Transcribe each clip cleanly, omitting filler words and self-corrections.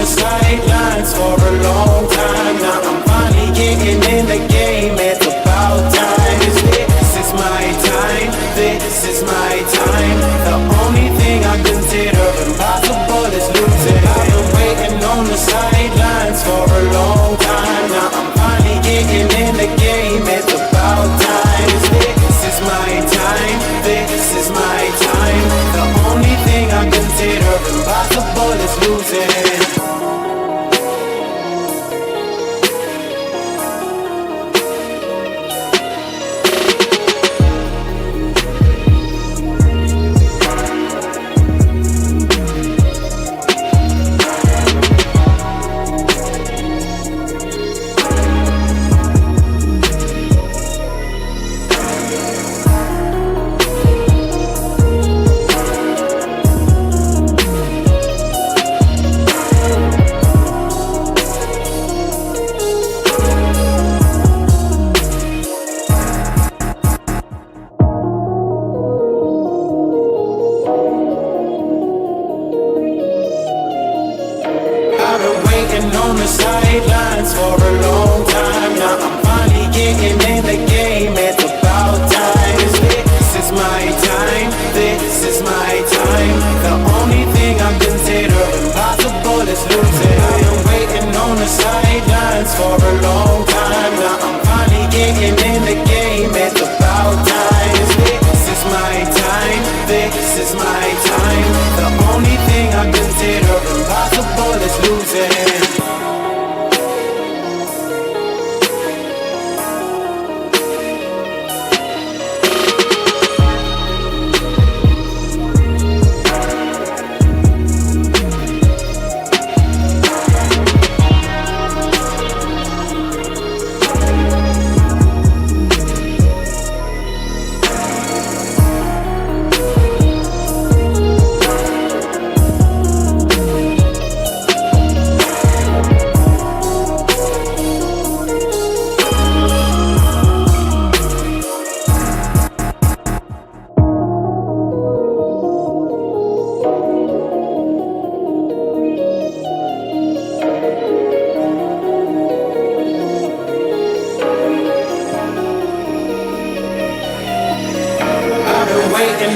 the sidelines for a long time. Now I'm finally getting in the game. It's about time. This is my time. This is my time. The only thing I consider impossible is losing. I've been waiting on the sidelines for a long time. Now I'm finally getting in the game. It's about time. This is my time. This is my time. The only thing I consider impossible is losing. On the sidelines for a long time. Now I'm finally getting in the game. It's about time. This is my time. This is my time. The only thing I consider impossible is losing. I am waiting on the sidelines for a long time. Now I'm finally getting in the game. It's about time. This is my time. This is my time. The only thing I consider impossible is losing.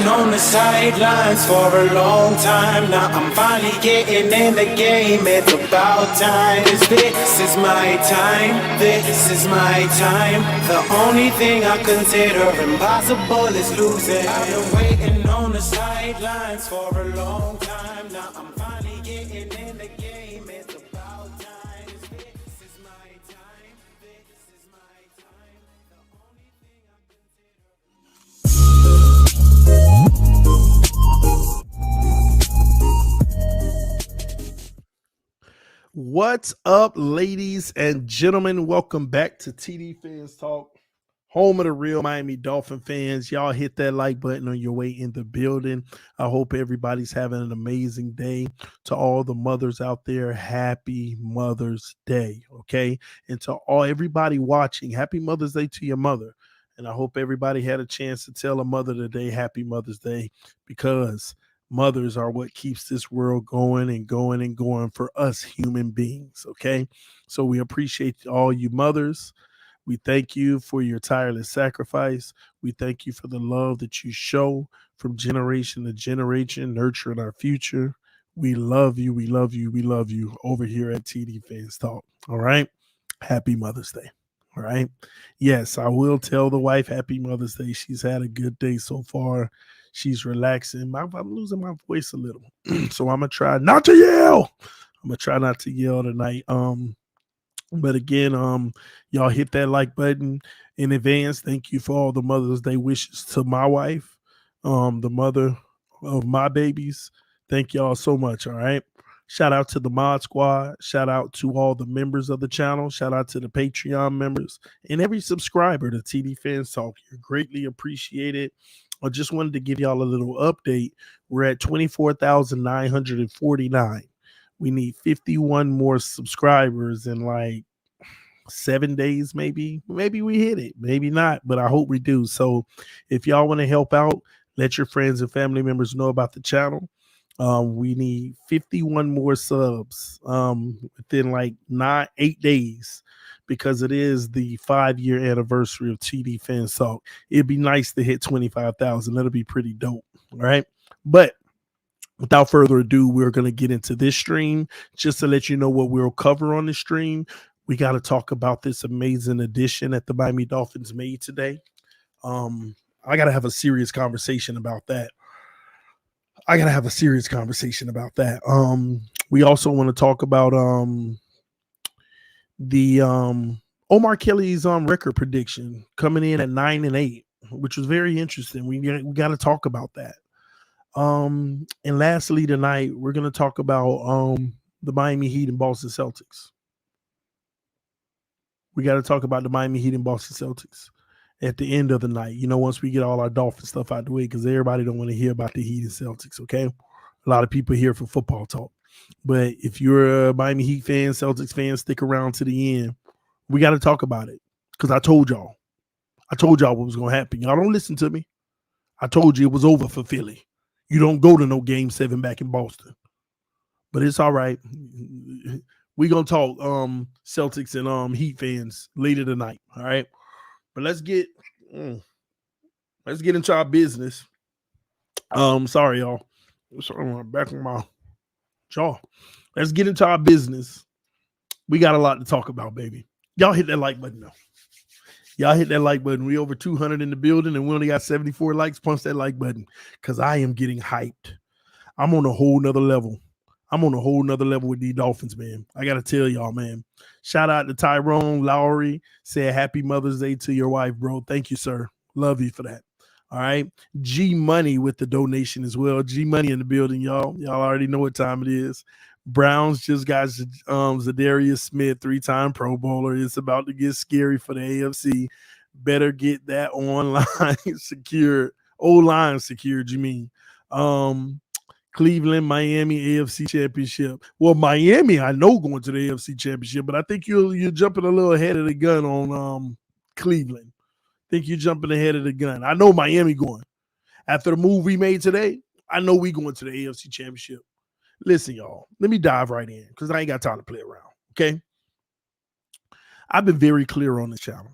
On the sidelines for a long time. Now I'm finally getting in the game. It's about time. This is my time. This is my time. The only thing I consider impossible is losing. I've been waiting on the sidelines for a long time. Now I'm finally getting in the game. It's about time. This is my time. This is my time. The only thing I consider. What's up, ladies and gentlemen? Welcome back to TD Fans Talk, home of the real Miami Dolphin fans. Y'all hit that like button on your way in the building. I hope everybody's having an amazing day. To all the mothers out there, happy Mother's Day, okay? And to everybody watching, happy Mother's Day to your mother. And I hope everybody had a chance to tell a mother today, happy Mother's Day, because mothers are what keeps this world going and going and going for us human beings, okay? So we appreciate all you mothers. We thank you for your tireless sacrifice. We thank you for the love that you show from generation to generation, nurturing our future. We love you. We love you. We love you over here at TD Fans Talk, all right? Happy Mother's Day. All right. Yes, I will tell the wife happy Mother's Day. She's had a good day so far. She's relaxing. I'm losing my voice a little. So I'm going to try not to yell. I'm going to try not to yell tonight. But again, y'all hit that like button in advance. Thank you for all the Mother's Day wishes to my wife, the mother of my babies. Thank y'all so much. All right. Shout out to the Mod Squad. Shout out to all the members of the channel. Shout out to the Patreon members and every subscriber to TD Fans Talk. You're greatly appreciated. I just wanted to give y'all a little update. We're at 24,949. We need 51 more subscribers in like 7 days, maybe. Maybe we hit it. Maybe not, but I hope we do. So if y'all want to help out, let your friends and family members know about the channel. We need 51 more subs within like 8 days, because it is the 5-year anniversary of TD FanStalk. It'd be nice to hit 25,000. That'll be pretty dope. All right. But without further ado, we're going to get into this stream. Just to let you know what we'll cover on the stream, we got to talk about this amazing addition that the Miami Dolphins made today. I got to have a serious conversation about that. We also want to talk about the Omar Kelly's record prediction coming in at 9-8, which was very interesting. We got to talk about that. And lastly tonight, we're going to talk about the Miami Heat and Boston Celtics. We got to talk about the Miami Heat and Boston Celtics at the end of the night. Once we get all our Dolphin stuff out the way, because everybody don't want to hear about the Heat and Celtics, okay? A lot of people here for football talk. But if you're a Miami Heat fan, Celtics fan, stick around to the end. We got to talk about it, because I told y'all what was going to happen. Y'all don't listen to me. I told you it was over for Philly. You don't go to no Game 7 back in Boston. But it's all right. We're going to talk Celtics and Heat fans later tonight, all right? But let's get into our business. Sorry, y'all. Sorry, back on my jaw. Let's get into our business. We got a lot to talk about, baby. Y'all hit that like button though. Y'all hit that like button. We over 200 in the building, and we only got 74 likes. Punch that like button, because I am getting hyped. I'm on a whole nother level. With these Dolphins, man. I got to tell y'all, man. Shout out to Tyrone Lowry. Said happy Mother's Day to your wife, bro. Thank you, sir. Love you for that. All right. G Money with the donation as well. G Money in the building, y'all. Y'all already know what time it is. Browns just got Zadarius Smith, 3-time Pro Bowler. It's about to get scary for the AFC. Better get that online secured. O-line secured, you mean. Cleveland, Miami, AFC Championship. Well, Miami, I know going to the AFC Championship, but I think you're jumping a little ahead of the gun on Cleveland. I think you're jumping ahead of the gun. I know Miami going. After the move we made today, I know we going to the AFC Championship. Listen, y'all, let me dive right in, because I ain't got time to play around, okay? I've been very clear on this channel.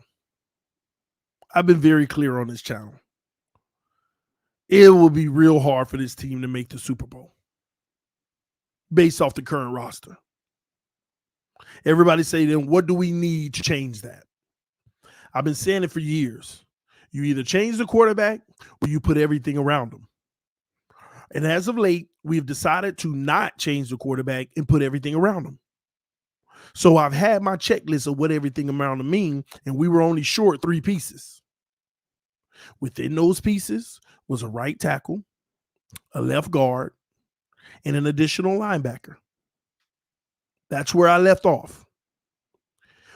It will be real hard for this team to make the Super Bowl based off the current roster. Everybody say, then what do we need to change that? I've been saying it for years. You either change the quarterback or you put everything around them. And as of late, we've decided to not change the quarterback and put everything around him. So I've had my checklist of what everything around him mean, and we were only short 3 pieces. Within those pieces was a right tackle, a left guard, and an additional linebacker. That's where I left off.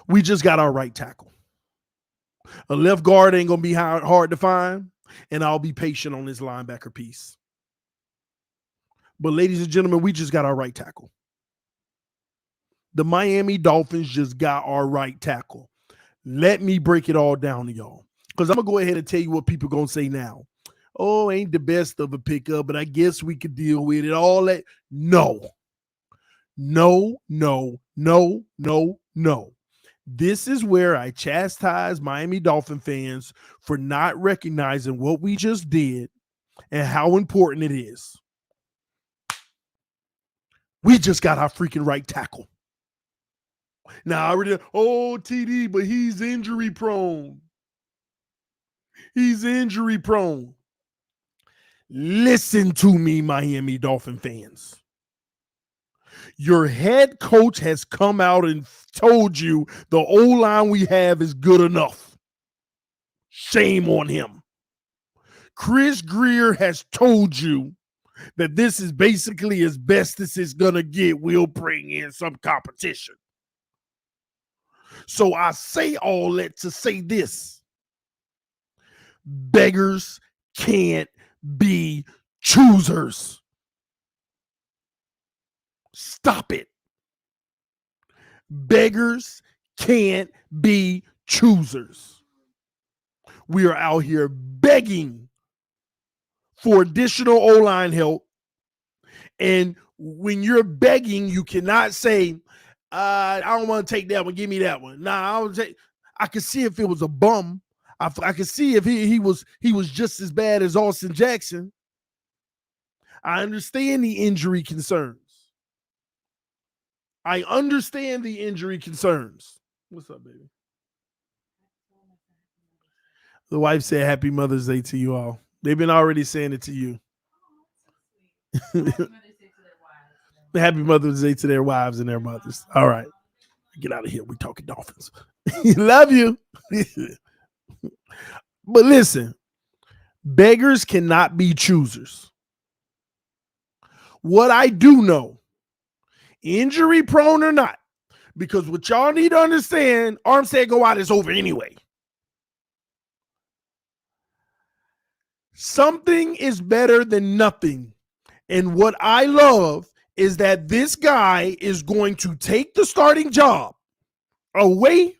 We just got our right tackle. A left guard ain't going to be hard to find, and I'll be patient on this linebacker piece. But ladies and gentlemen, we just got our right tackle. The Miami Dolphins just got our right tackle. Let me break it all down to y'all, because I'm going to go ahead and tell you what people going to say now. Oh, ain't the best of a pickup, but I guess we could deal with it. All that. No. This is where I chastise Miami Dolphin fans for not recognizing what we just did and how important it is. We just got our freaking right tackle. Now, I already, TD, but he's injury prone. Listen to me, Miami Dolphin fans. Your head coach has come out and told you the O-line we have is good enough. Shame on him. Chris Grier has told you that this is basically as best as it's going to get. We'll bring in some competition. So I say all that to say this. Beggars can't be choosers. Stop it. Beggars can't be choosers. We are out here begging for additional O-line help And when you're begging, you cannot say, I don't want to take that one. Give me that one. Nah, I could see if it was a bum. I could see if he was just as bad as Austin Jackson. I understand the injury concerns. I understand the injury concerns. What's up, baby? The wife said Happy Mother's Day to you all. They've been already saying it to you. Happy Mother's Day to their wives and their mothers. All right. Get out of here. We're talking Dolphins. Love you. But listen, beggars cannot be choosers. What I do know, injury prone or not, because what y'all need to understand, Armstead go out is over anyway. Something is better than nothing. And what I love is that this guy is going to take the starting job away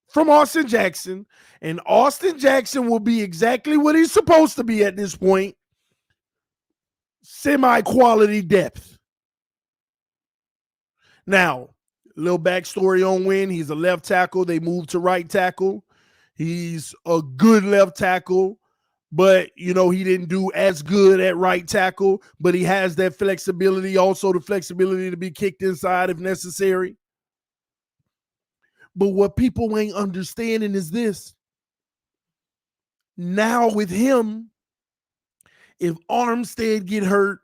from Austin Jackson, and Austin Jackson will be exactly what he's supposed to be at this point, semi-quality depth. Now, a little backstory on Wynn. He's a left tackle. They moved to right tackle. He's a good left tackle, but, he didn't do as good at right tackle, but he has that flexibility, also the flexibility to be kicked inside if necessary. But what people ain't understanding is this. Now with him, if Armstead get hurt,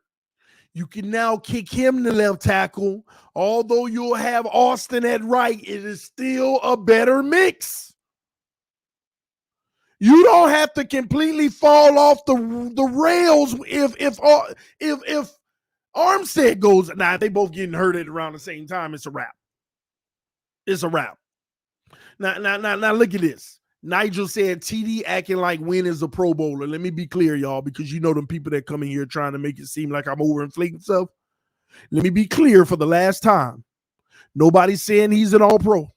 you can now kick him to left tackle. Although you'll have Austin at right, it is still a better mix. You don't have to completely fall off the rails if Armstead goes. Now, if they both getting hurt at around the same time, it's a wrap. It's a wrap. Now look at this. Nigel said TD acting like Wynn is a Pro Bowler. Let me be clear, y'all, because you know them people that come in here trying to make it seem like I'm overinflating stuff. Let me be clear for the last time. Nobody's saying he's an All-Pro.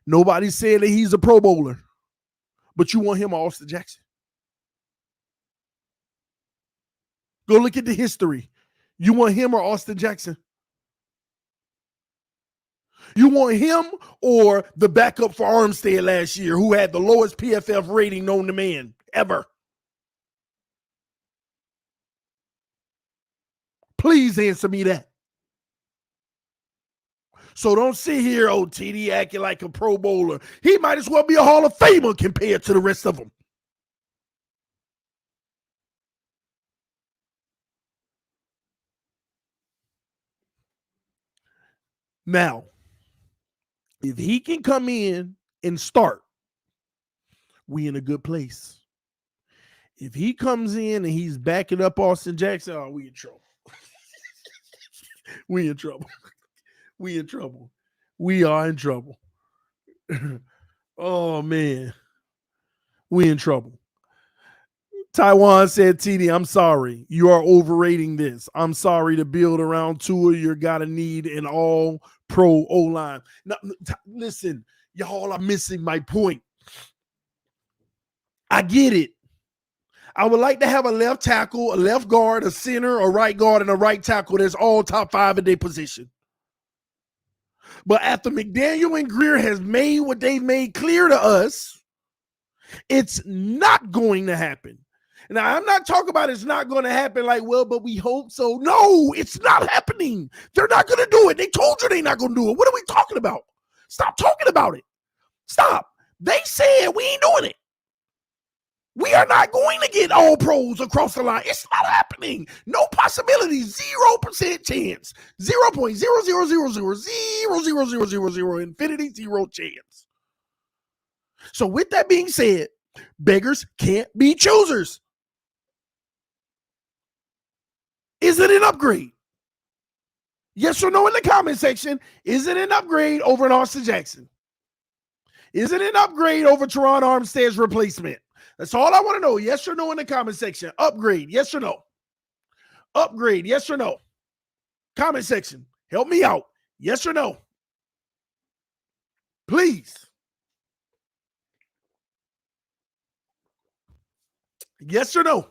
Nobody's saying that he's a Pro Bowler. But you want him or Austin Jackson. Go look at the history. You want him or Austin Jackson? You want him or the backup for Armstead last year who had the lowest PFF rating known to man ever? Please answer me that. So don't sit here, TD acting like a Pro Bowler. He might as well be a Hall of Famer compared to the rest of them. Now, if he can come in and start, we in a good place. If he comes in and he's backing up Austin Jackson, we in trouble. We in trouble. We in trouble. We are in trouble. Oh, man. We in trouble. Taiwan said, TD, I'm sorry. You are overrating this. I'm sorry to build around Tua. You're got to need an all-pro O-line. Now, listen, y'all are missing my point. I get it. I would like to have a left tackle, a left guard, a center, a right guard, and a right tackle that's all top 5 in their position. But after McDaniel and Greer has made what they've made clear to us, it's not going to happen. Now, I'm not talking about it's not going to happen like, well, but we hope so. No, it's not happening. They're not going to do it. They told you they're not going to do it. What are we talking about? Stop talking about it. Stop. They said we ain't doing it. We are not going to get all pros across the line. It's not happening. No possibility. 0% chance. 0.000000000 infinity 0 chance. So with that being said, beggars can't be choosers. Is it an upgrade? Yes or no in the comment section. Is it an upgrade over an Austin Jackson? Is it an upgrade over Teron Armstead's replacement? That's all I want to know. Yes or no in the comment section. Upgrade. Yes or no? Upgrade. Yes or no? Comment section. Help me out. Yes or no? Please. Yes or no?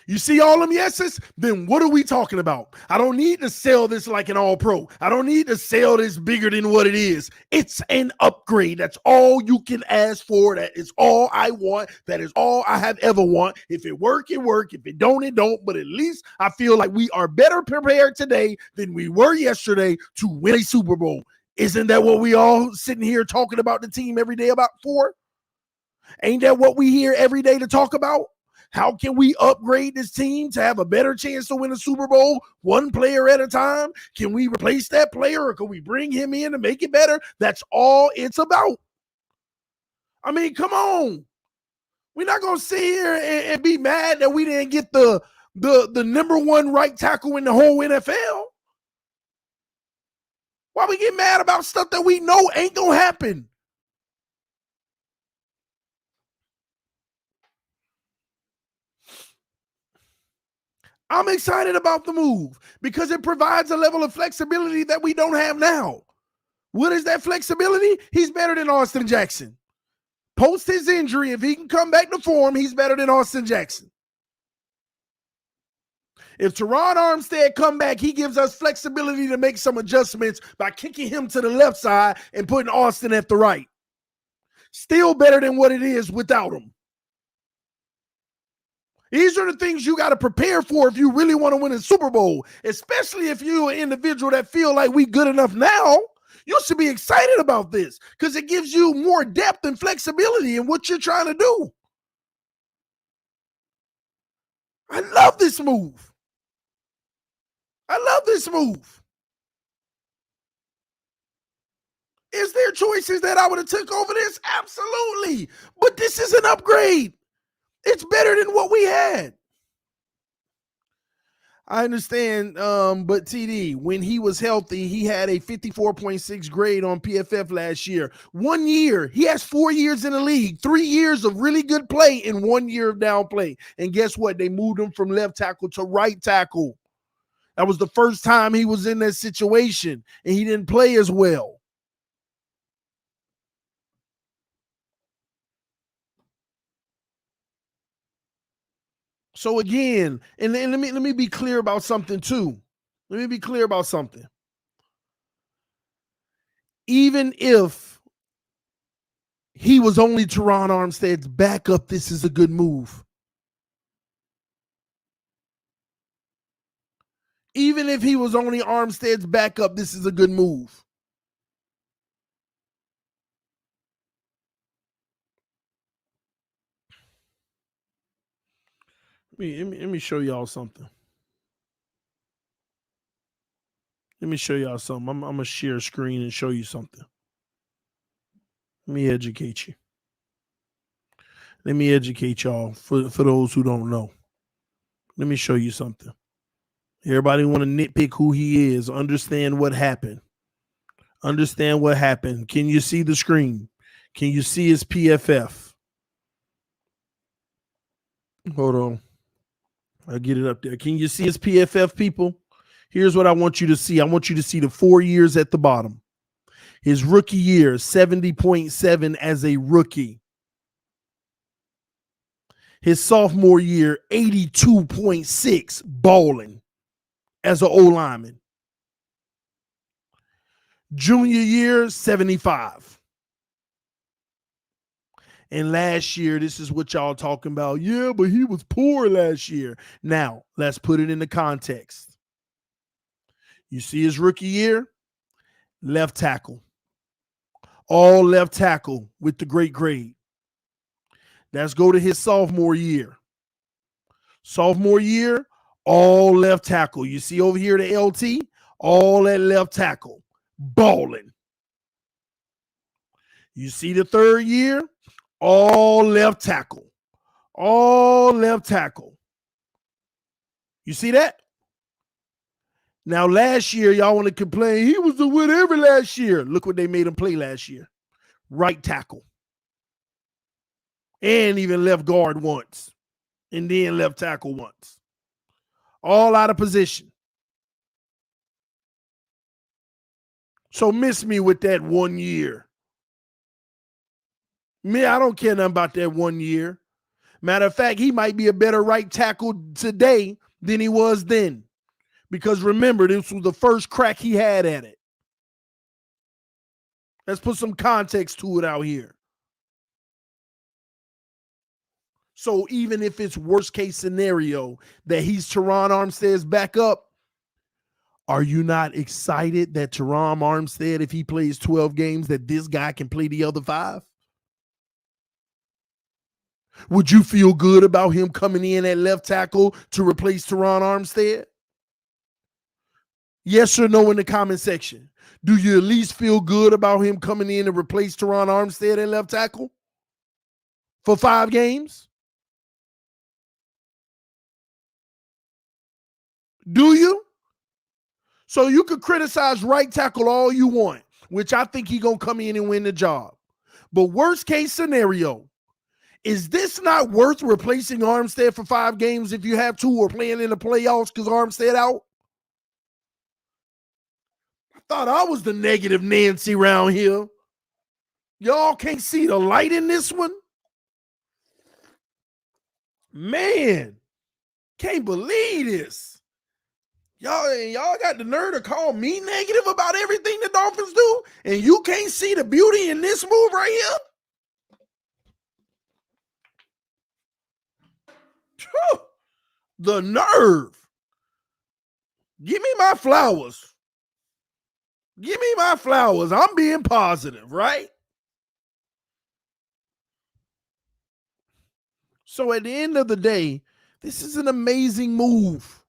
You see all them yeses? Then what are we talking about? I don't need to sell this like an all-pro. I don't need to sell this bigger than what it is. It's an upgrade. That's all you can ask for. That is all I want. That is all I have ever want. If it work, it work. If it don't, it don't. But at least I feel like we are better prepared today than we were yesterday to win a Super Bowl. Isn't that what we all sitting here talking about the team every day about for? Ain't that what we hear every day to talk about? How can we upgrade this team to have a better chance to win a Super Bowl one player at a time? Can we replace that player or can we bring him in to make it better? That's all it's about. I mean, come on. We're not going to sit here and be mad that we didn't get the number one right tackle in the whole NFL. Why we get mad about stuff that we know ain't going to happen? I'm excited about the move because it provides a level of flexibility that we don't have now. What is that flexibility? He's better than Austin Jackson. Post his injury, if he can come back to form, he's better than Austin Jackson. If Teron Armstead come back, he gives us flexibility to make some adjustments by kicking him to the left side and putting Austin at the right. Still better than what it is without him. These are the things you got to prepare for if you really want to win a Super Bowl, especially if you're an individual that feel like we good enough now. You should be excited about this because it gives you more depth and flexibility in what you're trying to do. I love this move. I love this move. Is there choices that I would have took over this? Absolutely. But this is an upgrade. It's better than what we had. I understand, but TD, when he was healthy, he had a 54.6 grade on PFF last year. 1 year. He has 4 years in the league, 3 years of really good play and 1 year of down play. And guess what? They moved him from left tackle to right tackle. That was the first time he was in that situation, and he didn't play as well. So again, and let me be clear about something too. Let me be clear about something. Even if he was only Teron Armstead's backup, this is a good move. Even if he was only Armstead's backup, this is a good move. Let me show y'all something. Let me show y'all something. I'm going to share a screen and show you something. Let me educate you. Let me educate y'all for those who don't know. Let me show you something. Everybody want to nitpick who he is. Understand what happened. Understand what happened. Can you see the screen? Can you see his PFF? Hold on. I'll get it up there. Can you see his PFF, people? Here's what I want you to see. I want you to see the 4 years at the bottom. His rookie year, 70.7 as a rookie. His sophomore year, 82.6 balling as an O-lineman. Junior year, 75. And last year, this is what y'all talking about. Yeah, but he was poor last year. Now, let's put it into context. You see his rookie year? Left tackle. All left tackle with the great grade. Let's go to his sophomore year. Sophomore year, all left tackle. You see over here the LT? All at left tackle. Balling. You see the third year? All left tackle. All left tackle. You see that? Now, last year, y'all want to complain. He was the whatever last year. Look what they made him play last year. Right tackle. And even left guard once. And then left tackle once. All out of position. So miss me with that 1 year. Me, I don't care nothing about that 1 year. Matter of fact, he might be a better right tackle today than he was then. Because remember, this was the first crack he had at it. Let's put some context to it out here. So even if it's worst case scenario that he's Teron Armstead's backup, are you not excited that Teron Armstead, if he plays 12 games, that this guy can play the other 5? Would you feel good about him coming in at left tackle to replace Teron Armstead? Yes or no in the comment section. Do you at least feel good about him coming in to replace Teron Armstead at left tackle for 5 games? Do you? So you could criticize right tackle all you want, which I think he's going to come in and win the job. But worst case scenario, is this not worth replacing Armstead for 5 games if you have to, or playing in the playoffs because Armstead out? I thought I was the negative Nancy around here. Y'all can't see the light in this one? Man, can't believe this. Y'all got the nerve to call me negative about everything the Dolphins do, and you can't see the beauty in this move right here? The nerve. Give me my flowers. Give me my flowers. I'm being positive, right? So at the end of the day, this is an amazing move.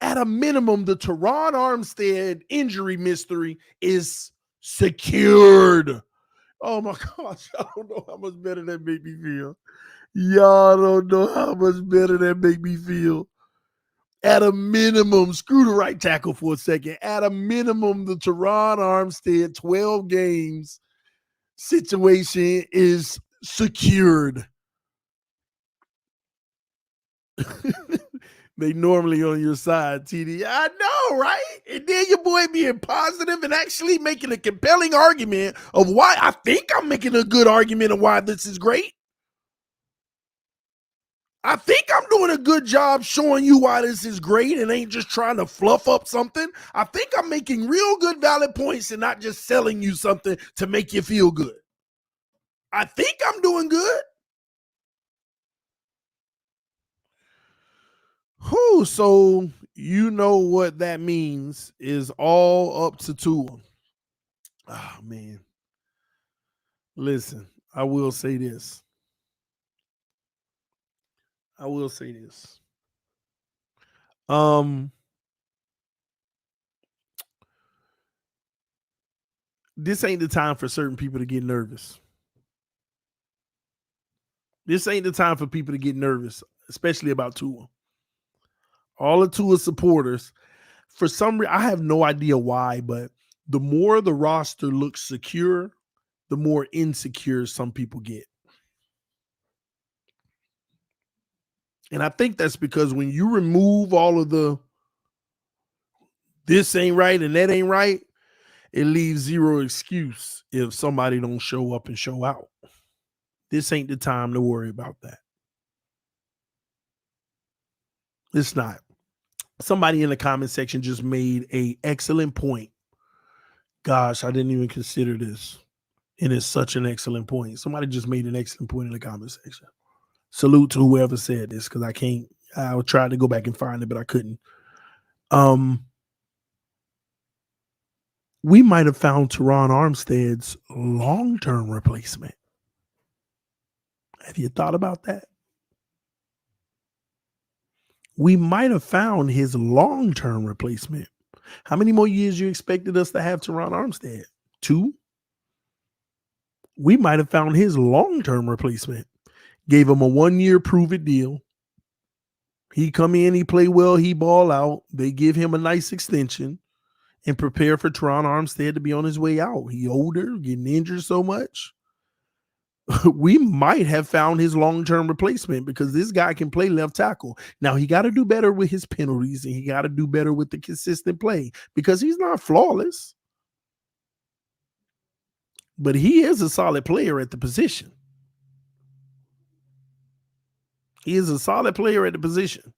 At a minimum, the Teron Armstead injury mystery is secured. Oh my gosh, I don't know how much better that made me feel. Y'all don't know how much better that made me feel. At a minimum, screw the right tackle for a second. At a minimum, the Teron Armstead 12 games situation is secured. They normally on your side, TD. I know, right? And then your boy being positive and actually making a compelling argument of why. I think I'm making a good argument of why this is great. I think I'm doing a good job showing you why this is great and ain't just trying to fluff up something. I think I'm making real good valid points and not just selling you something to make you feel good. I think I'm doing good. Whew, so you know what that means is all up to Tua. Oh, man. Listen, I will say this. This ain't the time for certain people to get nervous. This ain't the time for people to get nervous, especially about Tua. All the Tua supporters, for some reason, I have no idea why, but the more the roster looks secure, the more insecure some people get. And I think that's because when you remove all of the this ain't right and that ain't right, it leaves zero excuse if somebody don't show up and show out. This ain't the time to worry about that. It's not. Somebody in the comment section just made an excellent point. Gosh, I didn't even consider this. And it's such an excellent point. Somebody just made an excellent point in the comment section. Salute to whoever said this, because I tried to go back and find it, but I couldn't. We might have found Teron Armstead's long-term replacement. Have you thought about that? We might have found his long-term replacement. How many more years you expected us to have Teron Armstead? 2? We might have found his long-term replacement. Gave him a 1-year prove-it deal. He come in, he play well, he ball out. They give him a nice extension and prepare for Teron Armstead to be on his way out. He older, getting injured so much. We might have found his long-term replacement because this guy can play left tackle. Now, he got to do better with his penalties and he got to do better with the consistent play because he's not flawless. But he is a solid player at the position. He is a solid player at the position.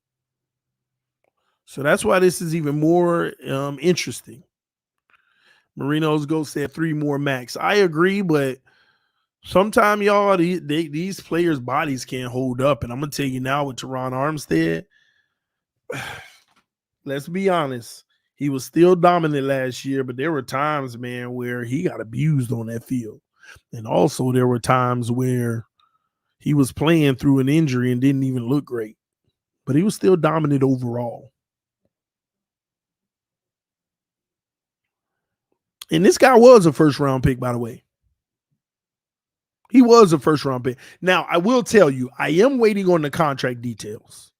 So that's why this is even more interesting. Marino's Ghost said 3 more max. I agree, but sometimes, y'all, these players' bodies can't hold up. And I'm going to tell you now with Teron Armstead, let's be honest. He was still dominant last year, but there were times, man, where he got abused on that field. And also there were times where he was playing through an injury and didn't even look great. But he was still dominant overall. And this guy was a first-round pick, by the way. He was a first-round pick. Now, I will tell you, I am waiting on the contract details.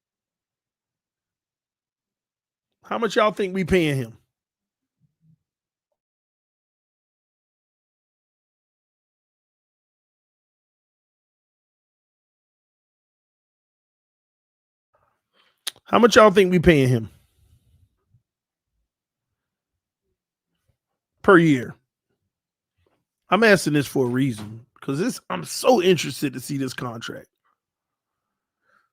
How much y'all think we paying him? How much y'all think we paying him per year? I'm asking this for a reason because I'm so interested to see this contract.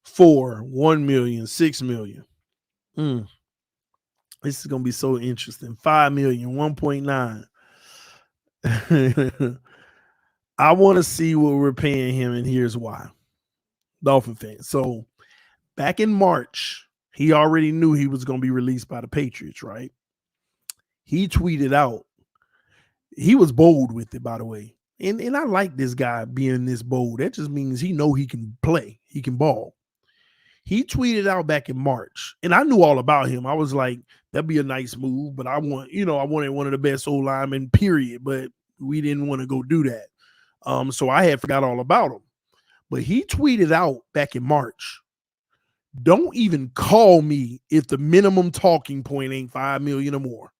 4, 1 million, 6 million. This is gonna be so interesting. 5 million, 1.9. I want to see what we're paying him, and here's why. Dolphin fans. So back in March, he already knew he was going to be released by the Patriots, right? He tweeted out. He was bold with it, by the way. And I like this guy being this bold. That just means he know he can play. He can ball. He tweeted out back in March, and I knew all about him. I was like, that'd be a nice move, but I wanted one of the best old linemen, period. But we didn't want to go do that. So I had forgot all about him. But he tweeted out back in March, don't even call me if the minimum talking point ain't 5 million or more.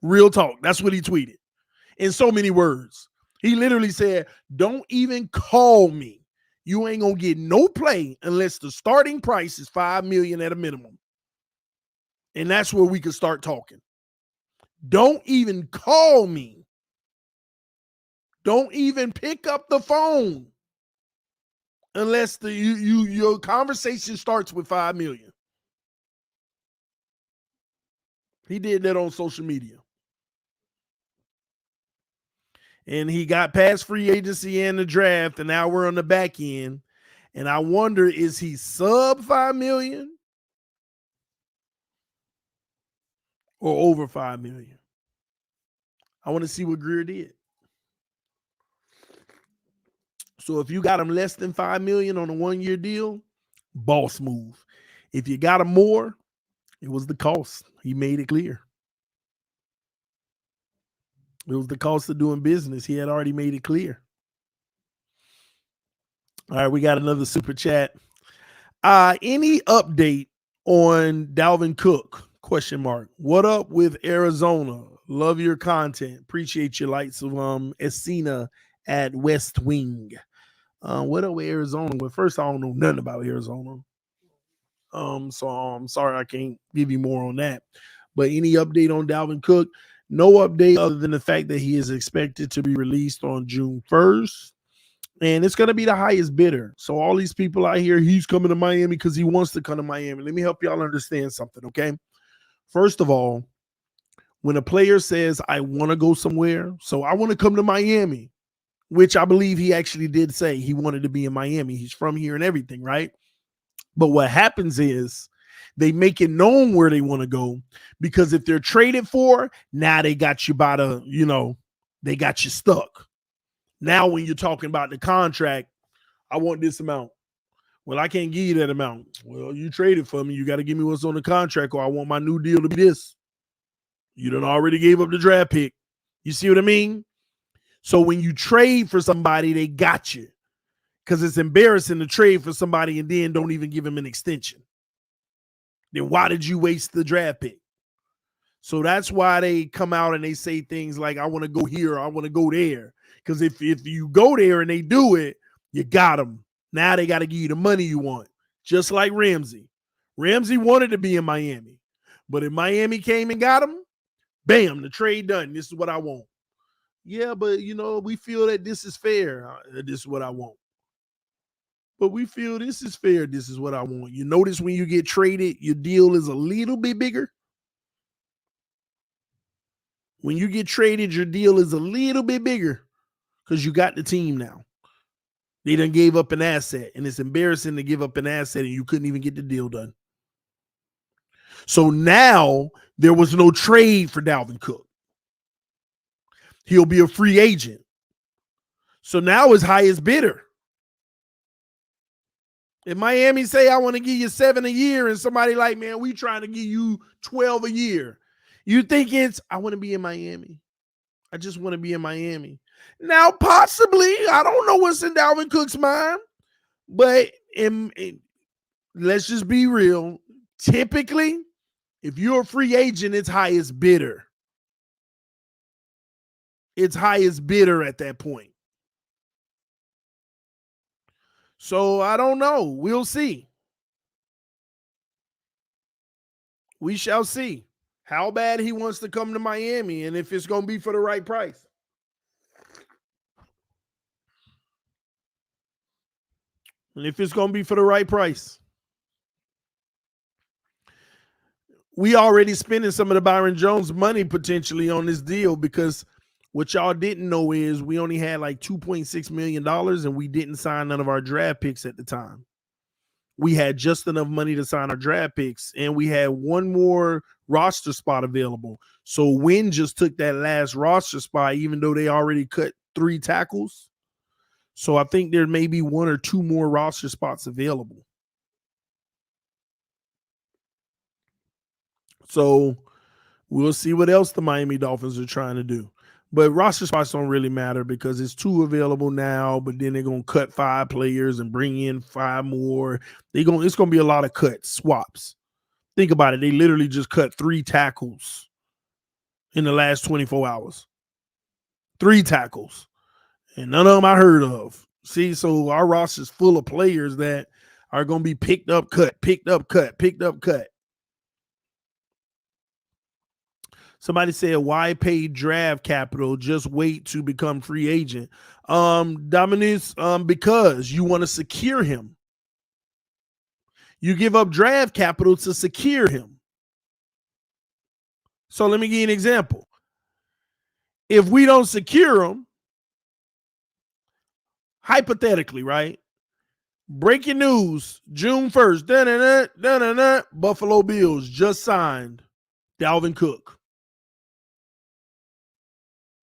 Real talk. That's what he tweeted in so many words. He literally said, don't even call me. You ain't going to get no play unless the starting price is 5 million at a minimum. And that's where we can start talking. Don't even call me. Don't even pick up the phone unless your conversation starts with 5 million. He did that on social media. And he got past free agency and the draft, and now we're on the back end. And I wonder, is he sub 5 million or over 5 million? I want to see what Greer did. So if you got him less than 5 million on a 1-year deal, boss move. If you got him more, it was the cost. He made it clear. It was the cost of doing business. He had already made it clear. All right, we got another super chat. Any update on Dalvin Cook? Question mark. What up with Arizona? Love your content. Appreciate your lights of Essena at West Wing. What up with Arizona? Well, first, I don't know nothing about Arizona. So I'm sorry I can't give you more on that. But any update on Dalvin Cook? No update other than the fact that he is expected to be released on June 1st. And it's going to be the highest bidder. So all these people out here, he's coming to Miami because he wants to come to Miami. Let me help y'all understand something, okay? First of all, when a player says, I want to go somewhere, so I want to come to Miami, which I believe he actually did say he wanted to be in Miami. He's from here and everything, right? But what happens is they make it known where they want to go, because if they're traded for, now they got you by the, they got you stuck. Now, when you're talking about the contract, I want this amount. Well, I can't give you that amount. Well, you traded for me. You got to give me what's on the contract, or I want my new deal to be this. You done already gave up the draft pick. You see what I mean? So when you trade for somebody, they got you, because it's embarrassing to trade for somebody and then don't even give them an extension. Then why did you waste the draft pick? So that's why they come out and they say things like, I want to go here, I want to go there. Because if you go there and they do it, you got them. Now they got to give you the money you want. Just like Ramsey. Ramsey wanted to be in Miami. But if Miami came and got him, bam, the trade done. This is what I want. Yeah, but, we feel that this is fair. This is what I want. but we feel this is fair. This is what I want. You notice when you get traded, your deal is a little bit bigger. When you get traded, your deal is a little bit bigger because you got the team now. They done gave up an asset, and it's embarrassing to give up an asset and you couldn't even get the deal done. So now there was no trade for Dalvin Cook. He'll be a free agent. So now his highest bidder. If Miami say, I want to give you 7 a year, and somebody like, man, we trying to give you 12 a year. You think it's, I want to be in Miami. I just want to be in Miami. Now, possibly, I don't know what's in Dalvin Cook's mind, but let's just be real. Typically, if you're a free agent, it's highest bidder. It's highest bidder at that point. So I don't know. We'll see. We shall see how bad he wants to come to Miami and if it's going to be for the right price. And if it's going to be for the right price. We already spending some of the Byron Jones money potentially on this deal because what y'all didn't know is we only had like $2.6 million and we didn't sign none of our draft picks at the time. We had just enough money to sign our draft picks, and we had one more roster spot available. So Wynn just took that last roster spot, even though they already cut 3 tackles. So I think there may be 1 or 2 more roster spots available. So we'll see what else the Miami Dolphins are trying to do. But roster spots don't really matter because it's 2 available now, but then they're going to cut 5 players and bring in 5 more. It's going to be a lot of cuts, swaps. Think about it. They literally just cut 3 tackles in the last 24 hours. 3 tackles. And none of them I heard of. See, so our roster is full of players that are going to be picked up, cut, picked up, cut, picked up, cut. Somebody said, why pay draft capital? Just wait to become free agent. Dominus, because you want to secure him. You give up draft capital to secure him. So let me give you an example. If we don't secure him, hypothetically, right? Breaking news, June 1st, Buffalo Bills just signed Dalvin Cook.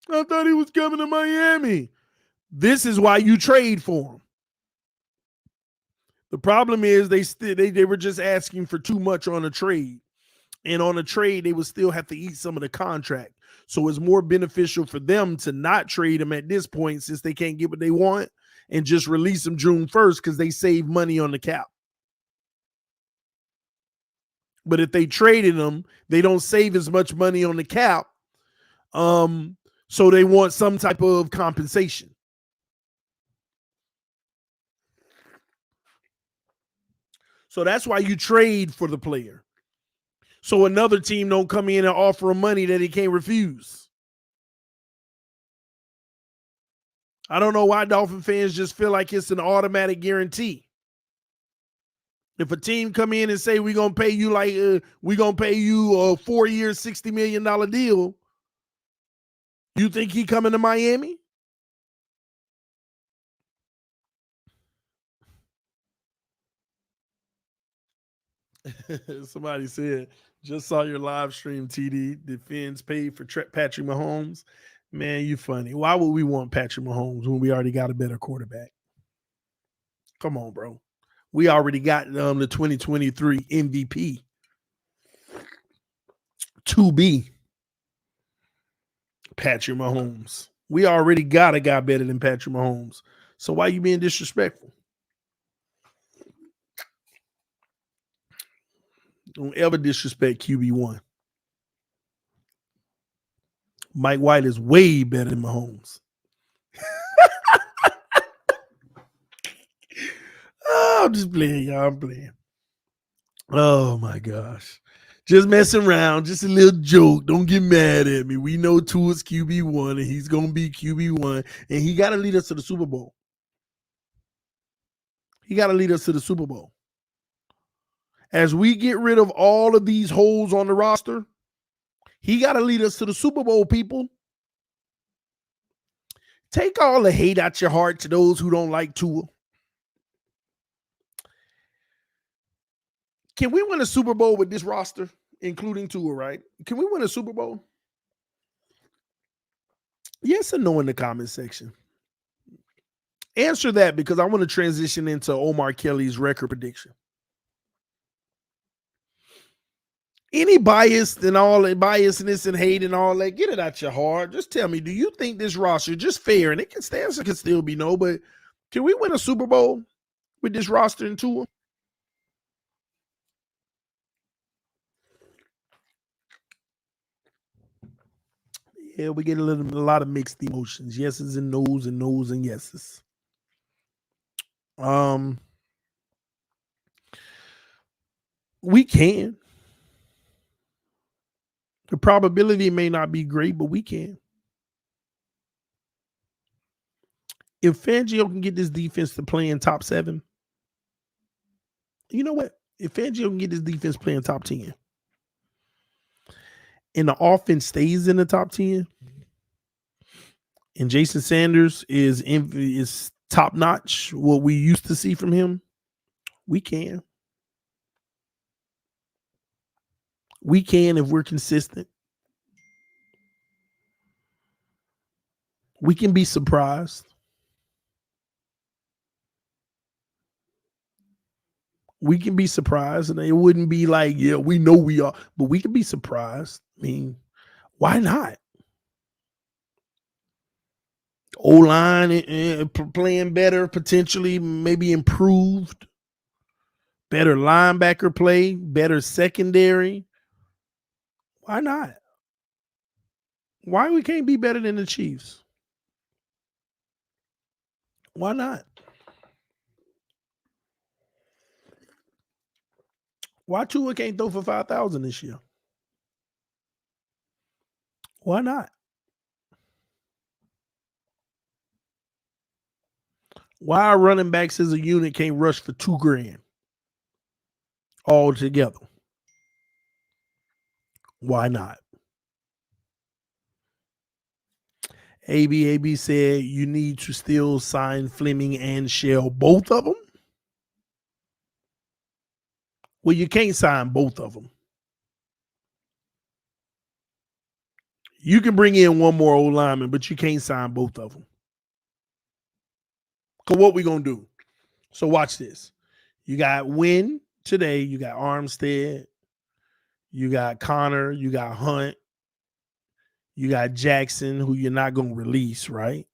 I thought he was coming to Miami. This is why you trade for him. The problem is they were just asking for too much on a trade. And on a trade, they would still have to eat some of the contract. So it's more beneficial for them to not trade him at this point since they can't get what they want and just release him June 1st because they save money on the cap. But if they traded him, they don't save as much money on the cap. So they want some type of compensation. So that's why you trade for the player. So another team don't come in and offer him money that he can't refuse. I don't know why Dolphin fans just feel like it's an automatic guarantee. If a team come in and say we're gonna pay you a 4-year, $60 million deal, you think he coming to Miami? Somebody said, just saw your live stream, TD. The Fins paid for Patrick Mahomes. Man, you funny. Why would we want Patrick Mahomes when we already got a better quarterback? Come on, bro. We already got the 2023 MVP. 2B. Patrick Mahomes. We already got a guy better than Patrick Mahomes. So why are you being disrespectful? Don't ever disrespect QB1. Mike White is way better than Mahomes. Oh, I'm just playing, y'all. I'm playing. Oh, my gosh. Just messing around. Just a little joke. Don't get mad at me. We know Tua's QB1, and he's going to be QB1, and he got to lead us to the Super Bowl. He got to lead us to the Super Bowl. As we get rid of all of these holes on the roster, he got to lead us to the Super Bowl, people. Take all the hate out your heart to those who don't like Tua. Can we win a Super Bowl with this roster, including Tua, right? Can we win a Super Bowl? Yes or no in the comment section. Answer that, because I want to transition into Omar Kelly's record prediction. Any bias and all that biasness and hate and all that, get it out your heart. Just tell me, do you think this roster just fair? And it can stand, so it can still be no, but can we win a Super Bowl with this roster and Tua? Yeah, we get a lot of mixed emotions. Yeses and no's and no's and yeses. We can. The probability may not be great, but we can. If Fangio can get this defense to play in top 7, you know what? If Fangio can get this defense playing top 10, and the offense stays in the top 10, and Jason Sanders is top notch, what we used to see from him, we can. We can if we're consistent. We can be surprised. We can be surprised, and it wouldn't be like, yeah, we know we are, but we can be surprised. I mean, why not? O-line playing better, potentially, maybe improved. Better linebacker play, better secondary. Why not? Why we can't be better than the Chiefs? Why not? Why Tua can't throw for 5,000 this year? Why not? Why our running backs as a unit can't rush for $2,000 all together? Why not? AB said you need to still sign Fleming and Shell, both of them. Well, you can't sign both of them. You can bring in one more old lineman, but you can't sign both of them. So what we gonna do? So watch this. You got Wynn today. You got Armstead. You got Connor. You got Hunt. You got Jackson, who you're not gonna release, right?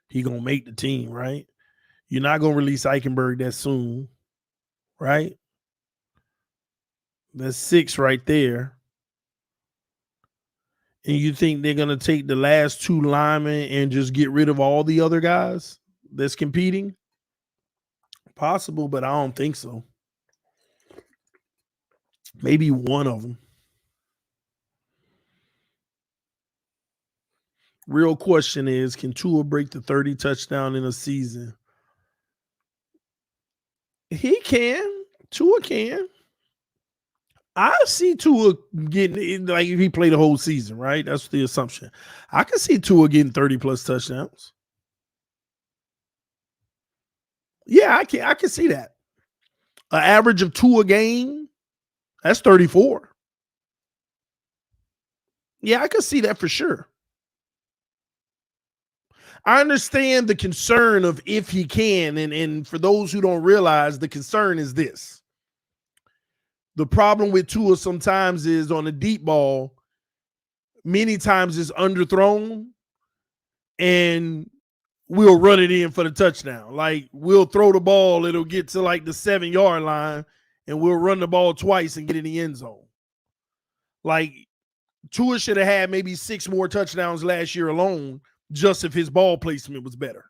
He gonna make the team, right? You're not gonna release Eichenberg that soon, right? That's 6 right there. And you think they're going to take the last 2 linemen and just get rid of all the other guys that's competing? Possible, but I don't think so. Maybe one of them. Real question is, can Tua break the 30 touchdown in a season? He can. Tua can. I see Tua getting, like, if he played the whole season, right? That's the assumption. I can see Tua getting 30-plus touchdowns. Yeah, I can see that. An average of 2 a game, that's 34. Yeah, I can see that for sure. I understand the concern of if he can, and for those who don't realize, the concern is this. The problem with Tua sometimes is on a deep ball, many times it's underthrown, and we'll run it in for the touchdown. Like, we'll throw the ball, it'll get to like the 7-yard line, and we'll run the ball twice and get in the end zone. Like, Tua should have had maybe 6 more touchdowns last year alone, just if his ball placement was better.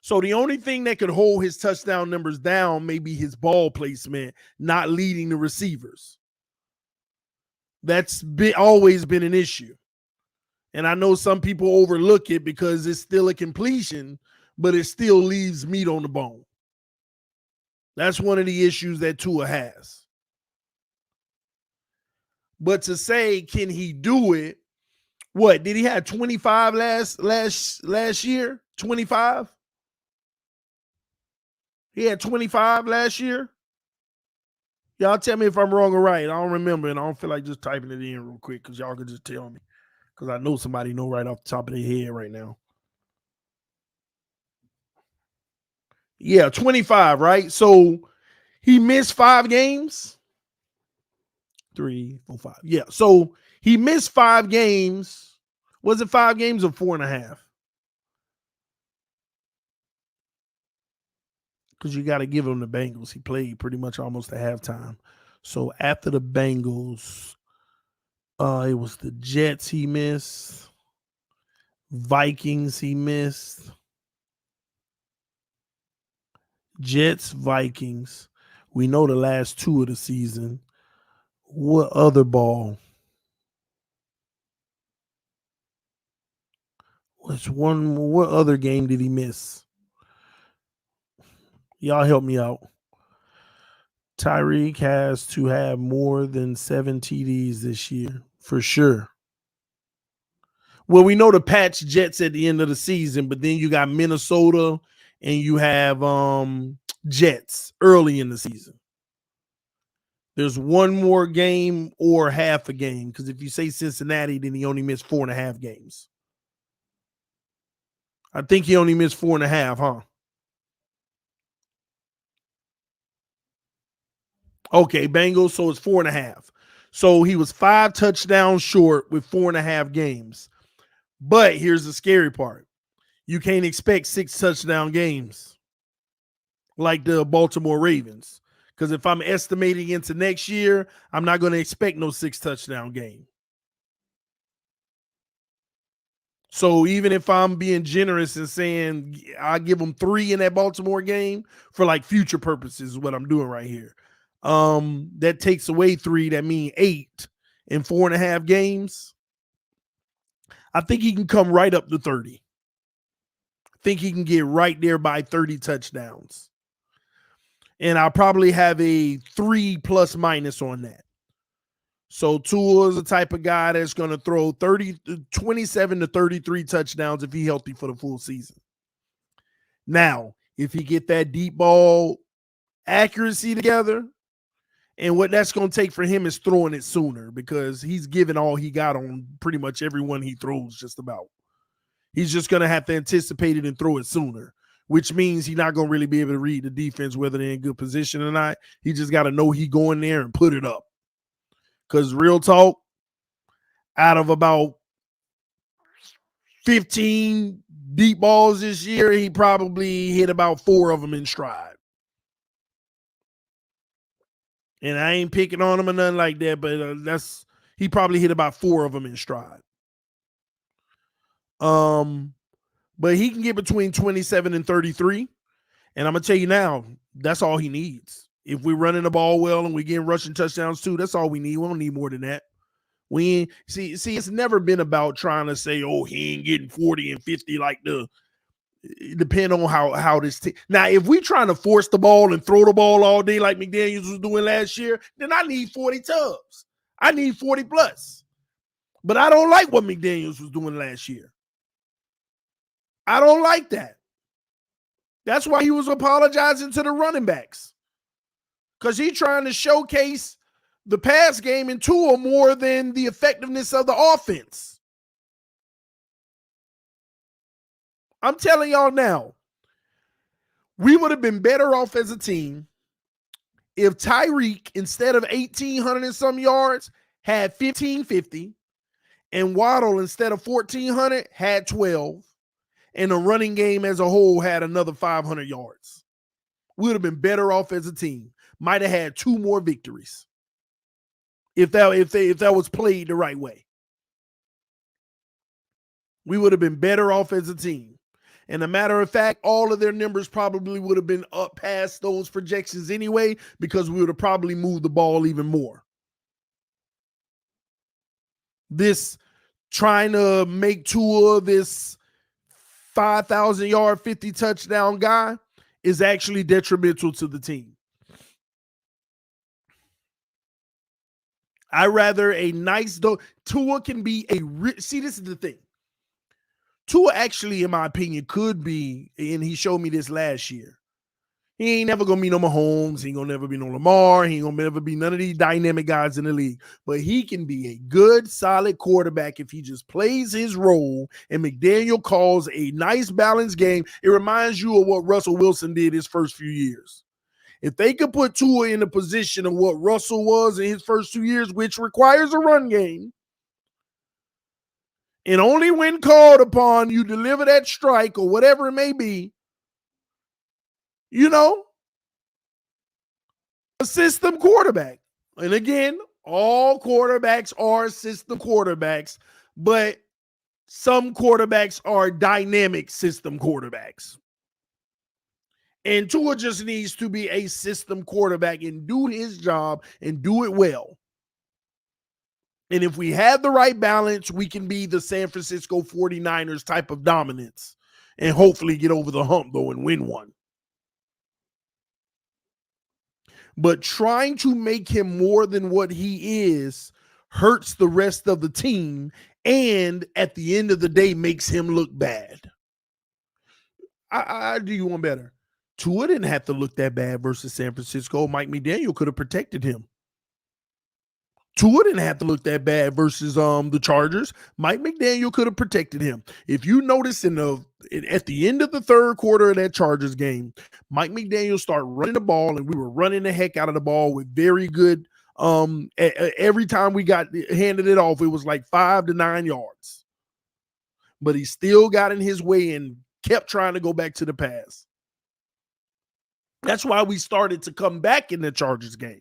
So the only thing that could hold his touchdown numbers down may be his ball placement, not leading the receivers. That's always been an issue. And I know some people overlook it because it's still a completion, but it still leaves meat on the bone. That's one of the issues that Tua has. But to say, can he do it? What did he have 25 last year? 25? He had 25 last year. Y'all tell me if I'm wrong or right. I don't remember, and I don't feel like just typing it in real quick because y'all can just tell me. Because I know somebody know right off the top of their head right now. Yeah, 25, right? So he missed 5 games. 3, 4, 5. Yeah. So he missed 5 games. Was it 5 games or 4.5? Because you got to give him the Bengals. He played pretty much almost at halftime. So after the Bengals, it was the Jets he missed. Vikings he missed. Jets, Vikings. We know the last 2 of the season. What other ball? What other game did he miss? Y'all help me out. Tyreek has to have more than 7 TDs this year, for sure. Well, we know the Pats Jets at the end of the season, but then you got Minnesota and you have Jets early in the season. There's one more game or half a game, because if you say Cincinnati, then he only missed 4.5 games. I think he only missed 4.5, huh? Okay, Bengals, so it's 4.5. So he was 5 touchdowns short with 4.5 games. But here's the scary part. You can't expect 6 touchdown games like the Baltimore Ravens. Because if I'm estimating into next year, I'm not going to expect no 6 touchdown game. So even if I'm being generous and saying I give him 3 in that Baltimore game for like future purposes is what I'm doing right here. That takes away 3. That means 8 in 4.5 games. I think he can come right up to 30. I think he can get right there by 30 touchdowns. And I'll probably have a 3 plus minus on that. So Tua is the type of guy that's going to throw 27 to 33 touchdowns if he's healthy for the full season. Now, if he get that deep ball accuracy together, and what that's going to take for him is throwing it sooner, because he's given all he got on pretty much everyone he throws just about. He's just going to have to anticipate it and throw it sooner, which means he's not going to really be able to read the defense, whether they're in good position or not. He just got to know he go in there and put it up. Because real talk, out of about 15 deep balls this year, he probably hit about 4 of them in stride. And I ain't picking on him or nothing like that, but he probably hit about 4 of them in stride. But he can get between 27 and 33. And I'm going to tell you now, that's all he needs. If we're running the ball well and we're getting rushing touchdowns too, that's all we need. We don't need more than that. We see, it's never been about trying to say, oh, he ain't getting 40 and 50 like depend on how this team. Now, if we trying to force the ball and throw the ball all day like McDaniels was doing last year, then I need 40 tubs. I need 40 plus. But I don't like what McDaniels was doing last year. I don't like that. That's why he was apologizing to the running backs. Because he's trying to showcase the pass game in Tua more than the effectiveness of the offense. I'm telling y'all now, we would have been better off as a team if Tyreek, instead of 1,800 and some yards, had 1,550, and Waddle, instead of 1,400, had 12, and the running game as a whole had another 500 yards. We would have been better off as a team. Might have had 2 more victories if that was played the right way. We would have been better off as a team. And a matter of fact, all of their numbers probably would have been up past those projections anyway, because we would have probably moved the ball even more. This trying to make Tua this 5,000 yard, 50 touchdown guy is actually detrimental to the team. I rather a nice Tua can be see, this is the thing. Tua actually, in my opinion, could be, and he showed me this last year. He ain't never gonna be no Mahomes. He ain't gonna never be no Lamar. He ain't gonna never be none of these dynamic guys in the league. But he can be a good, solid quarterback if he just plays his role and McDaniel calls a nice, balanced game. It reminds you of what Russell Wilson did his first few years. If they could put Tua in the position of what Russell was in his first 2 years, which requires a run game, and only when called upon you deliver that strike or whatever it may be, a system quarterback. And again, all quarterbacks are system quarterbacks, but some quarterbacks are dynamic system quarterbacks. And Tua just needs to be a system quarterback and do his job and do it well. And if we have the right balance, we can be the San Francisco 49ers type of dominance and hopefully get over the hump, though, and win one. But trying to make him more than what he is hurts the rest of the team and at the end of the day makes him look bad. I do you one better. Tua didn't have to look that bad versus San Francisco. Mike McDaniel could have protected him. Tua didn't have to look that bad versus the Chargers. Mike McDaniel could have protected him. If you notice at the end of the third quarter of that Chargers game, Mike McDaniel started running the ball, and we were running the heck out of the ball with very good. Every time we got handed it off, it was like 5 to 9 yards. But he still got in his way and kept trying to go back to the pass. That's why we started to come back in the Chargers game.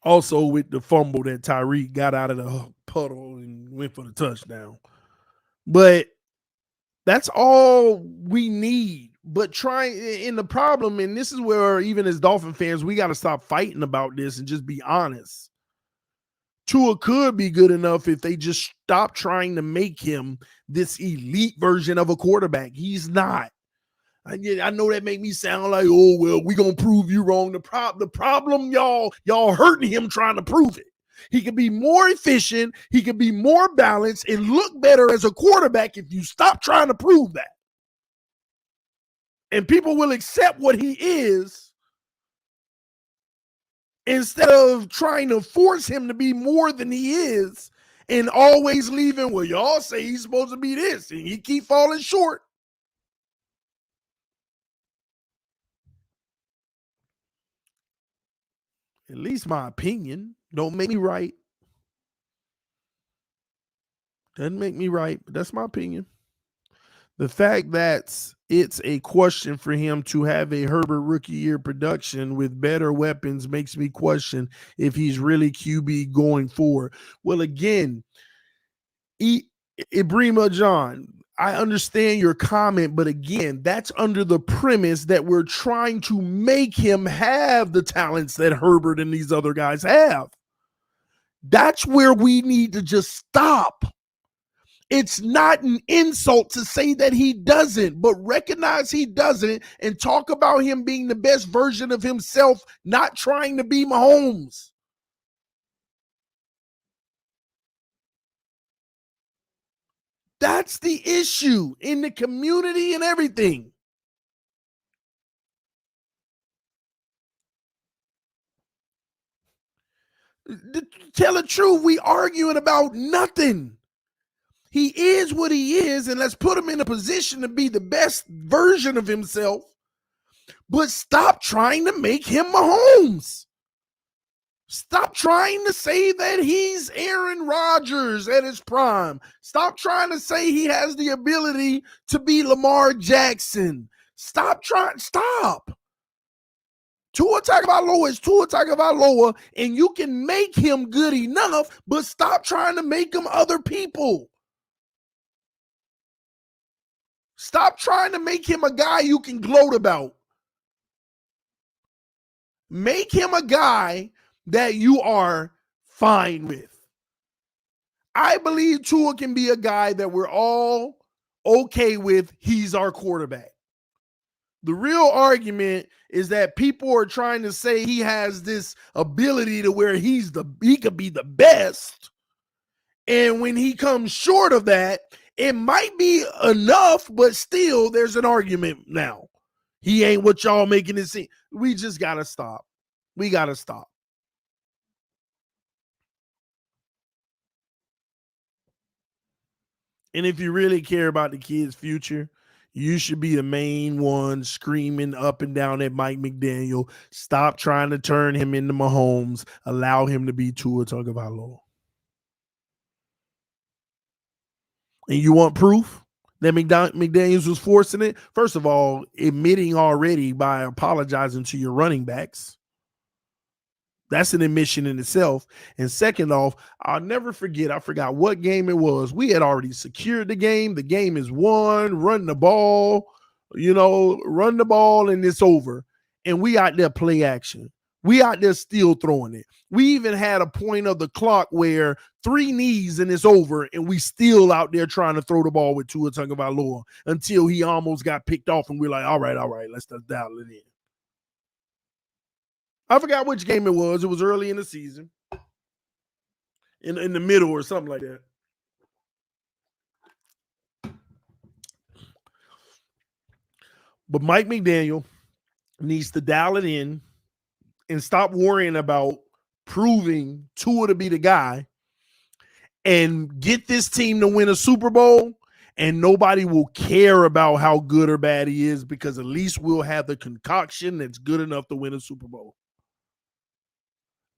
Also with the fumble that Tyreek got out of the puddle and went for the touchdown. But that's all we need. But the problem, and this is where even as Dolphin fans, we got to stop fighting about this and just be honest. Tua could be good enough if they just stop trying to make him this elite version of a quarterback. He's not. I know that make me sound like, oh, well, we going to prove you wrong. The problem, y'all hurting him trying to prove it. He could be more efficient. He could be more balanced and look better as a quarterback if you stop trying to prove that. And people will accept what he is instead of trying to force him to be more than he is and always leaving, well, y'all say he's supposed to be this, and he keep falling short. At least my opinion. Don't make me right. Doesn't make me right, but that's my opinion. The fact that it's a question for him to have a Herbert rookie year production with better weapons makes me question if he's really QB going forward. Well, again, Ibrahima John, I understand your comment, but again, that's under the premise that we're trying to make him have the talents that Herbert and these other guys have. That's where we need to just stop. It's not an insult to say that he doesn't, but recognize he doesn't and talk about him being the best version of himself, not trying to be Mahomes. That's the issue in the community and everything. To tell the truth, we arguing about nothing. He is what he is, and let's put him in a position to be the best version of himself. But stop trying to make him Mahomes. Stop trying to say that he's Aaron Rodgers at his prime. Stop trying to say he has the ability to be Lamar Jackson. Stop. Tua Tagovailoa is Tua Tagovailoa, and you can make him good enough, but stop trying to make him other people. Stop trying to make him a guy you can gloat about. Make him a guy that you are fine with. I believe Tua can be a guy that we're all okay with. He's our quarterback. The real argument is that people are trying to say he has this ability to where he could be the best. And when he comes short of that, it might be enough, but still there's an argument now. He ain't what y'all making it seem. We just got to stop. We got to stop. And if you really care about the kid's future, you should be the main one screaming up and down at Mike McDaniel. Stop trying to turn him into Mahomes. Allow him to be Tua Tagovailoa. And you want proof that McDaniels was forcing it? First of all, admitting already by apologizing to your running backs. That's an admission in itself. And second off, I'll never forget, I forgot what game it was. We had already secured the game. The game is won. Run the ball, run the ball and it's over. And we out there play action. We out there still throwing it. We even had a point of the clock where 3 knees and it's over, and we still out there trying to throw the ball with Tua Tagovailoa until he almost got picked off, and we're like, all right, let's just dial it in. I forgot which game it was. It was early in the season, in the middle or something like that. But Mike McDaniel needs to dial it in and stop worrying about proving Tua to be the guy and get this team to win a Super Bowl, and nobody will care about how good or bad he is because at least we'll have the concoction that's good enough to win a Super Bowl.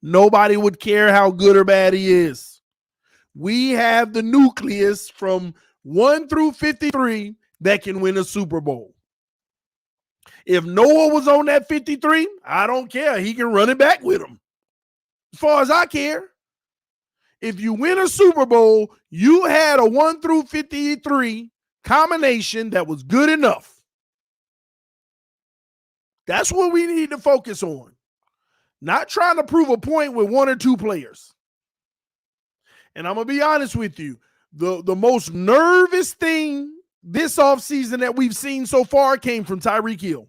Nobody would care how good or bad he is. We have the nucleus from 1 through 53 that can win a Super Bowl. If Noah was on that 53, I don't care. He can run it back with him. As far as I care. If you win a Super Bowl, you had a 1 through 53 combination that was good enough. That's what we need to focus on. Not trying to prove a point with 1 or 2 players. And I'm going to be honest with you. The most nervous thing this offseason that we've seen so far came from Tyreek Hill.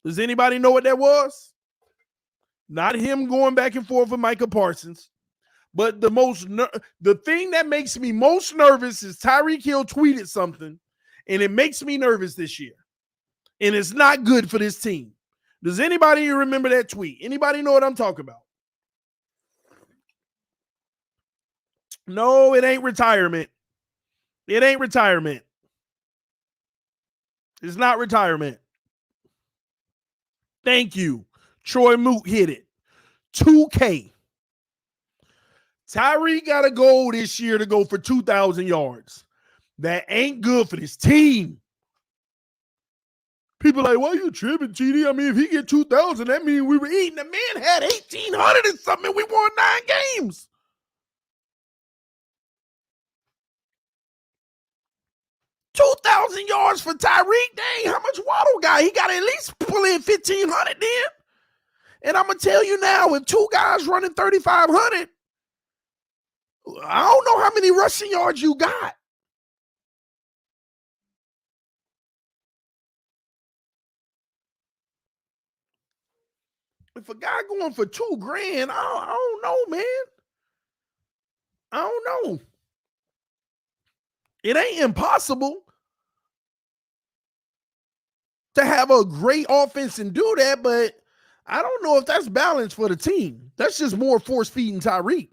Does anybody know what that was? Not him going back and forth with Micah Parsons. But the thing that makes me most nervous is Tyreek Hill tweeted something, and it makes me nervous this year. And it's not good for this team. Does anybody remember that tweet? Anybody know what I'm talking about? No, it ain't retirement. It ain't retirement. It's not retirement. Thank you. Troy Moot hit it. 2K. Tyreek got a goal this year to go for 2,000 yards. That ain't good for this team. People are like, why are you tripping, TD? I mean, if he get 2,000, that means we were eating. The man had 1,800 and something, and we won 9 games. $2,000 yards for Tyreek. Dang, how much Waddle got? He got to at least pull in 1,500 then. And I'm going to tell you now, if 2 guys running 3,500, I don't know how many rushing yards you got. If a guy going for $2,000, I don't know, man. I don't know. It ain't impossible to have a great offense and do that, but I don't know if that's balanced for the team. That's just more force feeding Tyreek.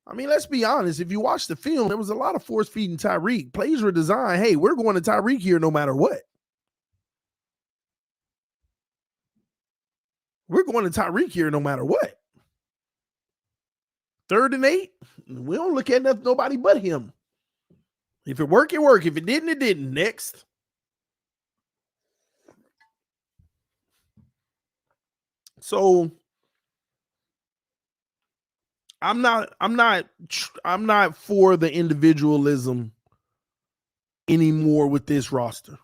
I mean, let's be honest. If you watch the film, there was a lot of force feeding Tyreek. Plays were designed, hey, we're going to Tyreek here no matter what. We're going to Tyreek here no matter what. 3rd and 8, we don't look at nobody but him. If it worked, it worked. If it didn't, it didn't. Next. So I'm not for the individualism anymore with this roster.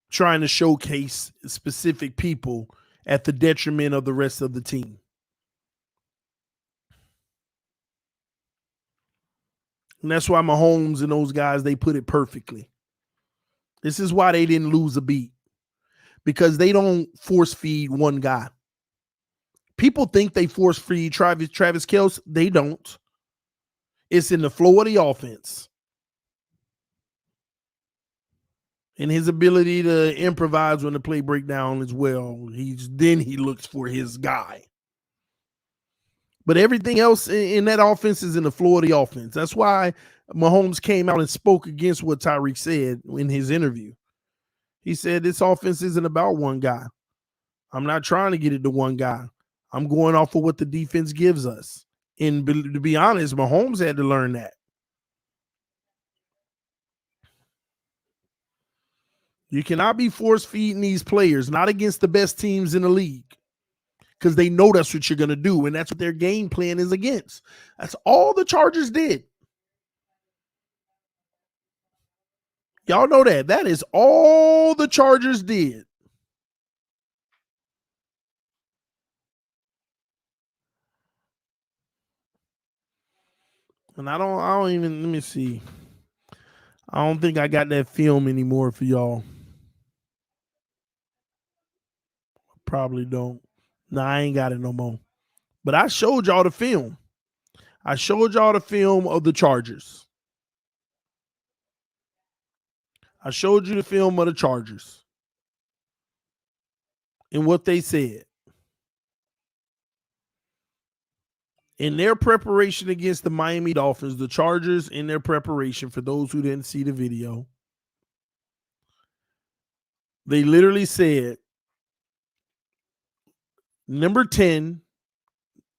Trying to showcase specific people at the detriment of the rest of the team. And that's why Mahomes and those guys, they put it perfectly. This is why they didn't lose a beat, because they don't force feed one guy. People think they force feed Travis Kelce. They don't. It's in the flow of the offense and his ability to improvise when the play break down as well. He looks for his guy. But everything else in that offense is in the flow of the offense. That's why Mahomes came out and spoke against what Tyreek said in his interview. He said, this offense isn't about one guy. I'm not trying to get it to one guy. I'm going off of what the defense gives us. And to be honest, Mahomes had to learn that. You cannot be force feeding these players, not against the best teams in the league, because they know that's what you're going to do, and that's what their game plan is against. That's all the Chargers did. Y'all know that. That is all the Chargers did. And I don't even, let me see. I don't think I got that film anymore for y'all. Probably don't. No, I ain't got it no more. But I showed y'all the film. I showed y'all the film of the Chargers. I showed you the film of the Chargers and what they said. In their preparation against the Miami Dolphins, the Chargers, in their preparation, for those who didn't see the video, they literally said number 10,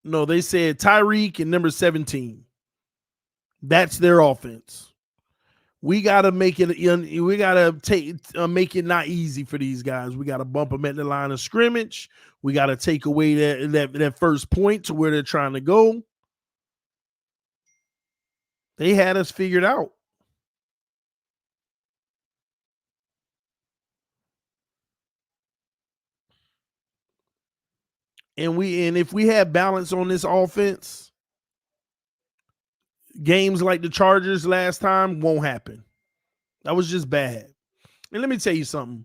no, they said Tyreek and number 17. That's their offense. We got to make it. We got to make it not easy for these guys. We got to bump them at the line of scrimmage. We got to take away that first point to where they're trying to go. They had us figured out. And if we had balance on this offense, games like the Chargers last time won't happen. That was just bad. And let me tell you something.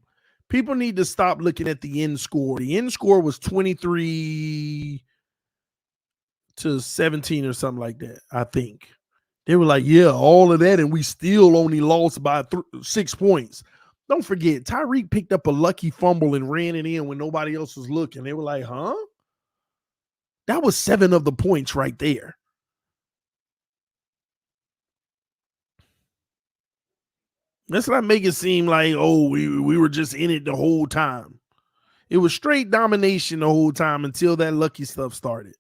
People need to stop looking at the end score. The end score was 23-17 or something like that, I think. They were like, yeah, all of that, and we still only lost by 6 points. Don't forget, Tyreek picked up a lucky fumble and ran it in when nobody else was looking. They were like, huh? That was 7 of the points right there. Let's not make it seem like, oh, we were just in it the whole time. It was straight domination the whole time until that lucky stuff started.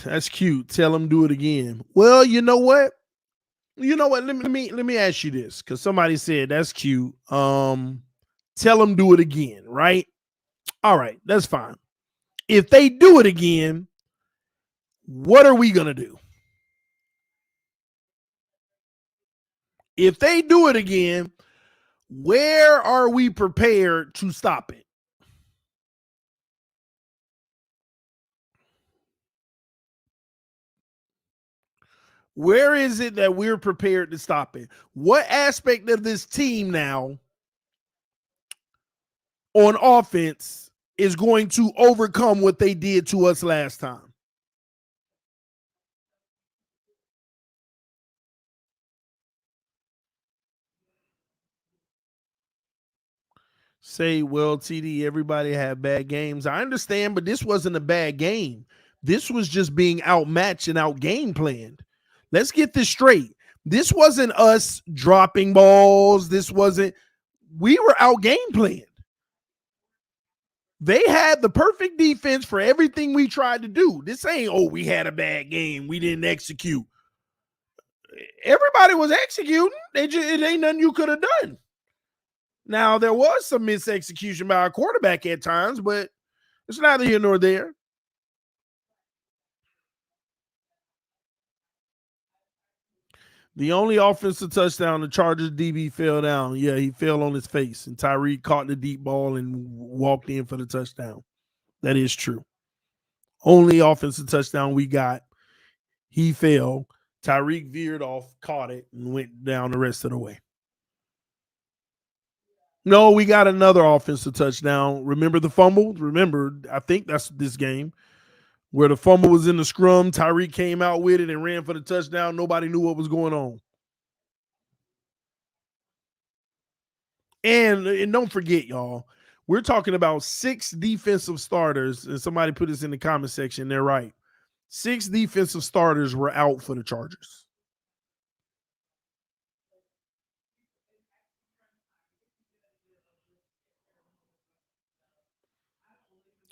That's cute. Tell them do it again. Well, you know what? Let me ask you this, because somebody said that's cute. Tell them do it again, right? All right, that's fine. If they do it again, what are we gonna do? If they do it again, where are we prepared to stop it? Where is it that we're prepared to stop it? What aspect of this team now on offense is going to overcome what they did to us last time? Say, well, TD, everybody had bad games. I understand, but this wasn't a bad game. This was just being outmatched and out game planned. Let's get this straight. This wasn't us dropping balls. We were out game planned. They had the perfect defense for everything we tried to do. This ain't, oh, we had a bad game, we didn't execute. Everybody was executing. It ain't nothing you could have done. Now, there was some misexecution by our quarterback at times, but it's neither here nor there. The only offensive touchdown, the Chargers DB fell down. Yeah, he fell on his face, and Tyreek caught the deep ball and walked in for the touchdown. That is true. Only offensive touchdown we got. He fell. Tyreek veered off, caught it, and went down the rest of the way. No, we got another offensive touchdown. Remember the fumble? Remember, I think that's this game where the fumble was in the scrum. Tyreek came out with it and ran for the touchdown. Nobody knew what was going on. And don't forget, y'all, we're talking about 6 defensive starters. And somebody put this in the comment section. They're right. 6 defensive starters were out for the Chargers.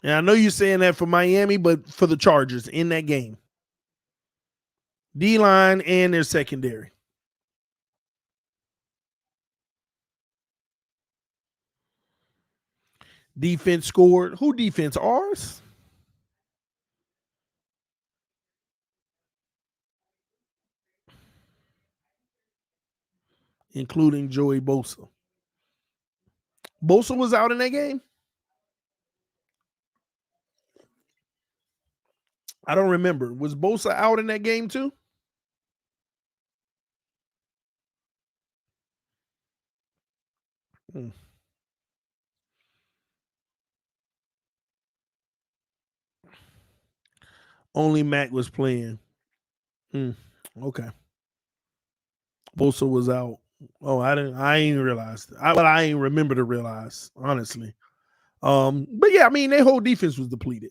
And I know you're saying that for Miami, but for the Chargers in that game. D-line and their secondary. Defense scored. Who defense? Ours? Including Joey Bosa. Bosa was out in that game? I don't remember. Was Bosa out in that game too? Only Mac was playing. Okay. Bosa was out. Oh, I ain't realized. I ain't remember to realize, honestly. But yeah, I mean, their whole defense was depleted.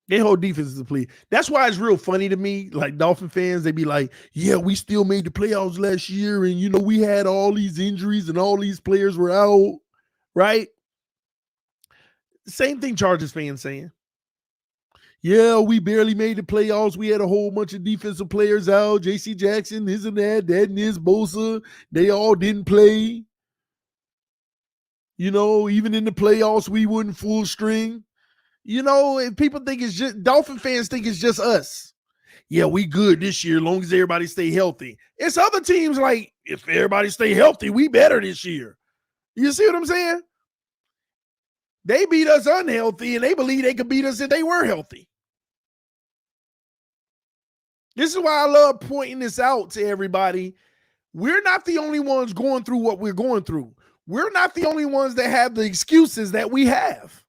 Their whole defense is depleted. That's why it's real funny to me. Like Dolphin fans, they be like, yeah, we still made the playoffs last year, and we had all these injuries and all these players were out, right? Same thing Chargers fans saying. Yeah, we barely made the playoffs. We had a whole bunch of defensive players out. J.C. Jackson, this and that and this, Bosa. They all didn't play. Even in the playoffs, we wouldn't full string. If people think it's just Dolphin fans think it's just us. Yeah, we good this year as long as everybody stay healthy. It's other teams like, if everybody stay healthy, we better this year. You see what I'm saying? They beat us unhealthy, and they believe they could beat us if they were healthy. This is why I love pointing this out to everybody. We're not the only ones going through what we're going through. We're not the only ones that have the excuses that we have.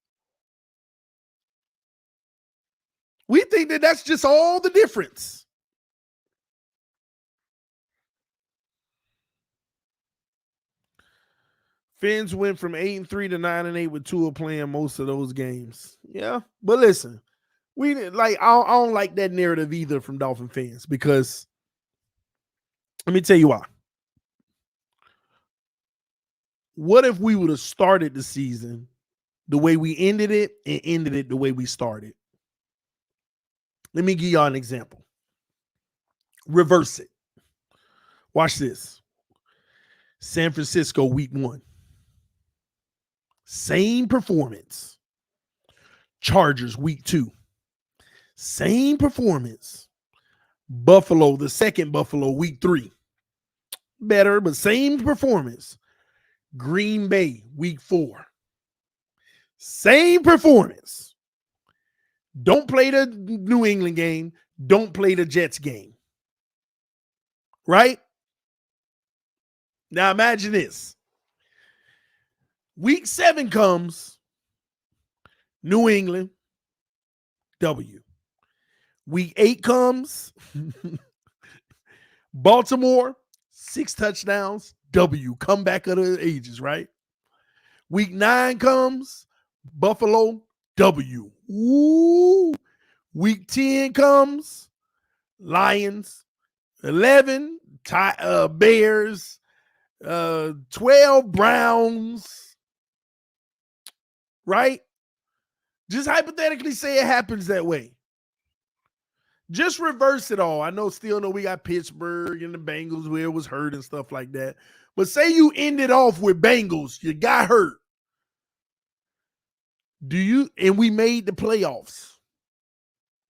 We think that that's just all the difference. Fins went from 8-3 to 9-8 with Tua playing most of those games. Yeah, but listen, I don't like that narrative either from Dolphin fans, because let me tell you why. What if we would have started the season the way we ended it and ended it the way we started? Let me give y'all an example. Reverse it. Watch this. San Francisco week 1. Same performance. Chargers week 2. Same performance. Buffalo, the second Buffalo, week 3. Better, but same performance. Green Bay, week 4. Same performance. Don't play the New England game. Don't play the Jets game. Right? Now imagine this. Week 7 comes. New England, W. Week 8 comes. Baltimore, 6 touchdowns, W. Comeback of the ages, right? Week 9 comes. Buffalo, W. Ooh. Week 10 comes. Lions, 11. Bears, 12. Browns, right? Just hypothetically say it happens that way. Just reverse it all. I still know we got Pittsburgh and the Bengals where it was hurt and stuff like that. But say you ended off with Bengals, you got hurt. And we made the playoffs.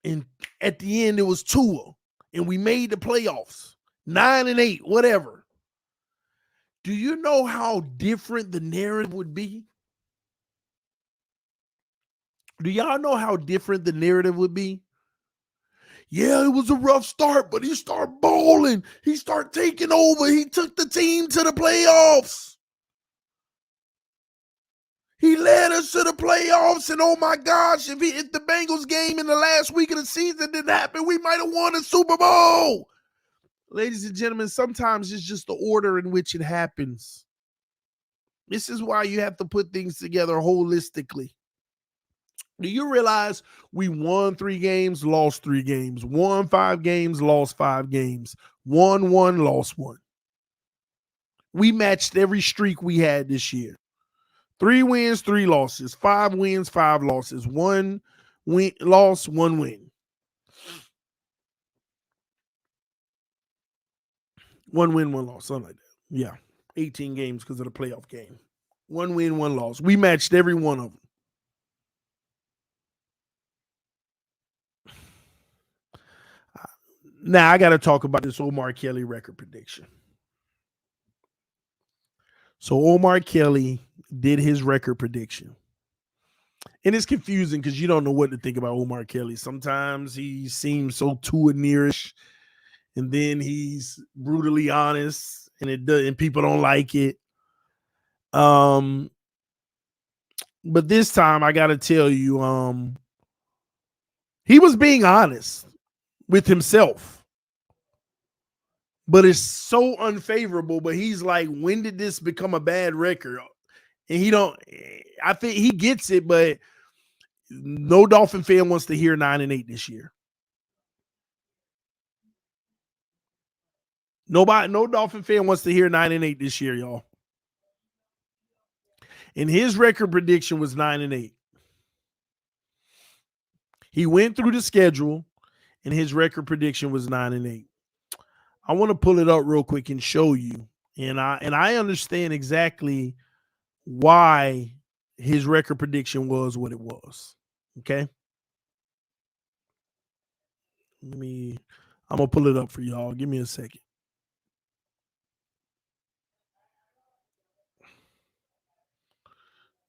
And at the end, it was Tua. And we made the playoffs. 9-8, whatever. Do you know how different the narrative would be? Do y'all know how different the narrative would be? Yeah, it was a rough start, but he started balling. He started taking over. He took the team to the playoffs. He led us to the playoffs, and oh my gosh, if the Bengals game in the last week of the season didn't happen, we might have won the Super Bowl. Ladies and gentlemen, sometimes it's just the order in which it happens. This is why you have to put things together holistically. Do you realize we won 3 games, lost 3 games, won 5 games, lost 5 games, won 1, lost 1? We matched every streak we had this year. 3 wins, 3 losses, 5 wins, 5 losses, 1 win, loss, 1 win. 1 win, 1 loss, something like that. Yeah, 18 games because of the playoff game. 1 win, 1 loss. We matched every one of them. Now, I got to talk about this Omar Kelly record prediction. So Omar Kelly did his record prediction. And it's confusing because you don't know what to think about Omar Kelly. Sometimes he seems so too nearish, and then he's brutally honest, and people don't like it. But this time I gotta tell you, he was being honest with himself. But it's so unfavorable. But he's like, when did this become a bad record? And I think he gets it, but no Dolphin fan wants to hear 9-8 this year. No Dolphin fan wants to hear 9-8 this year, y'all. And his record prediction was 9-8. He went through the schedule, and his record prediction was 9-8. I want to pull it up real quick and show you. And I understand exactly why his record prediction was what it was. Okay. I'm gonna pull it up for y'all. Give me a second.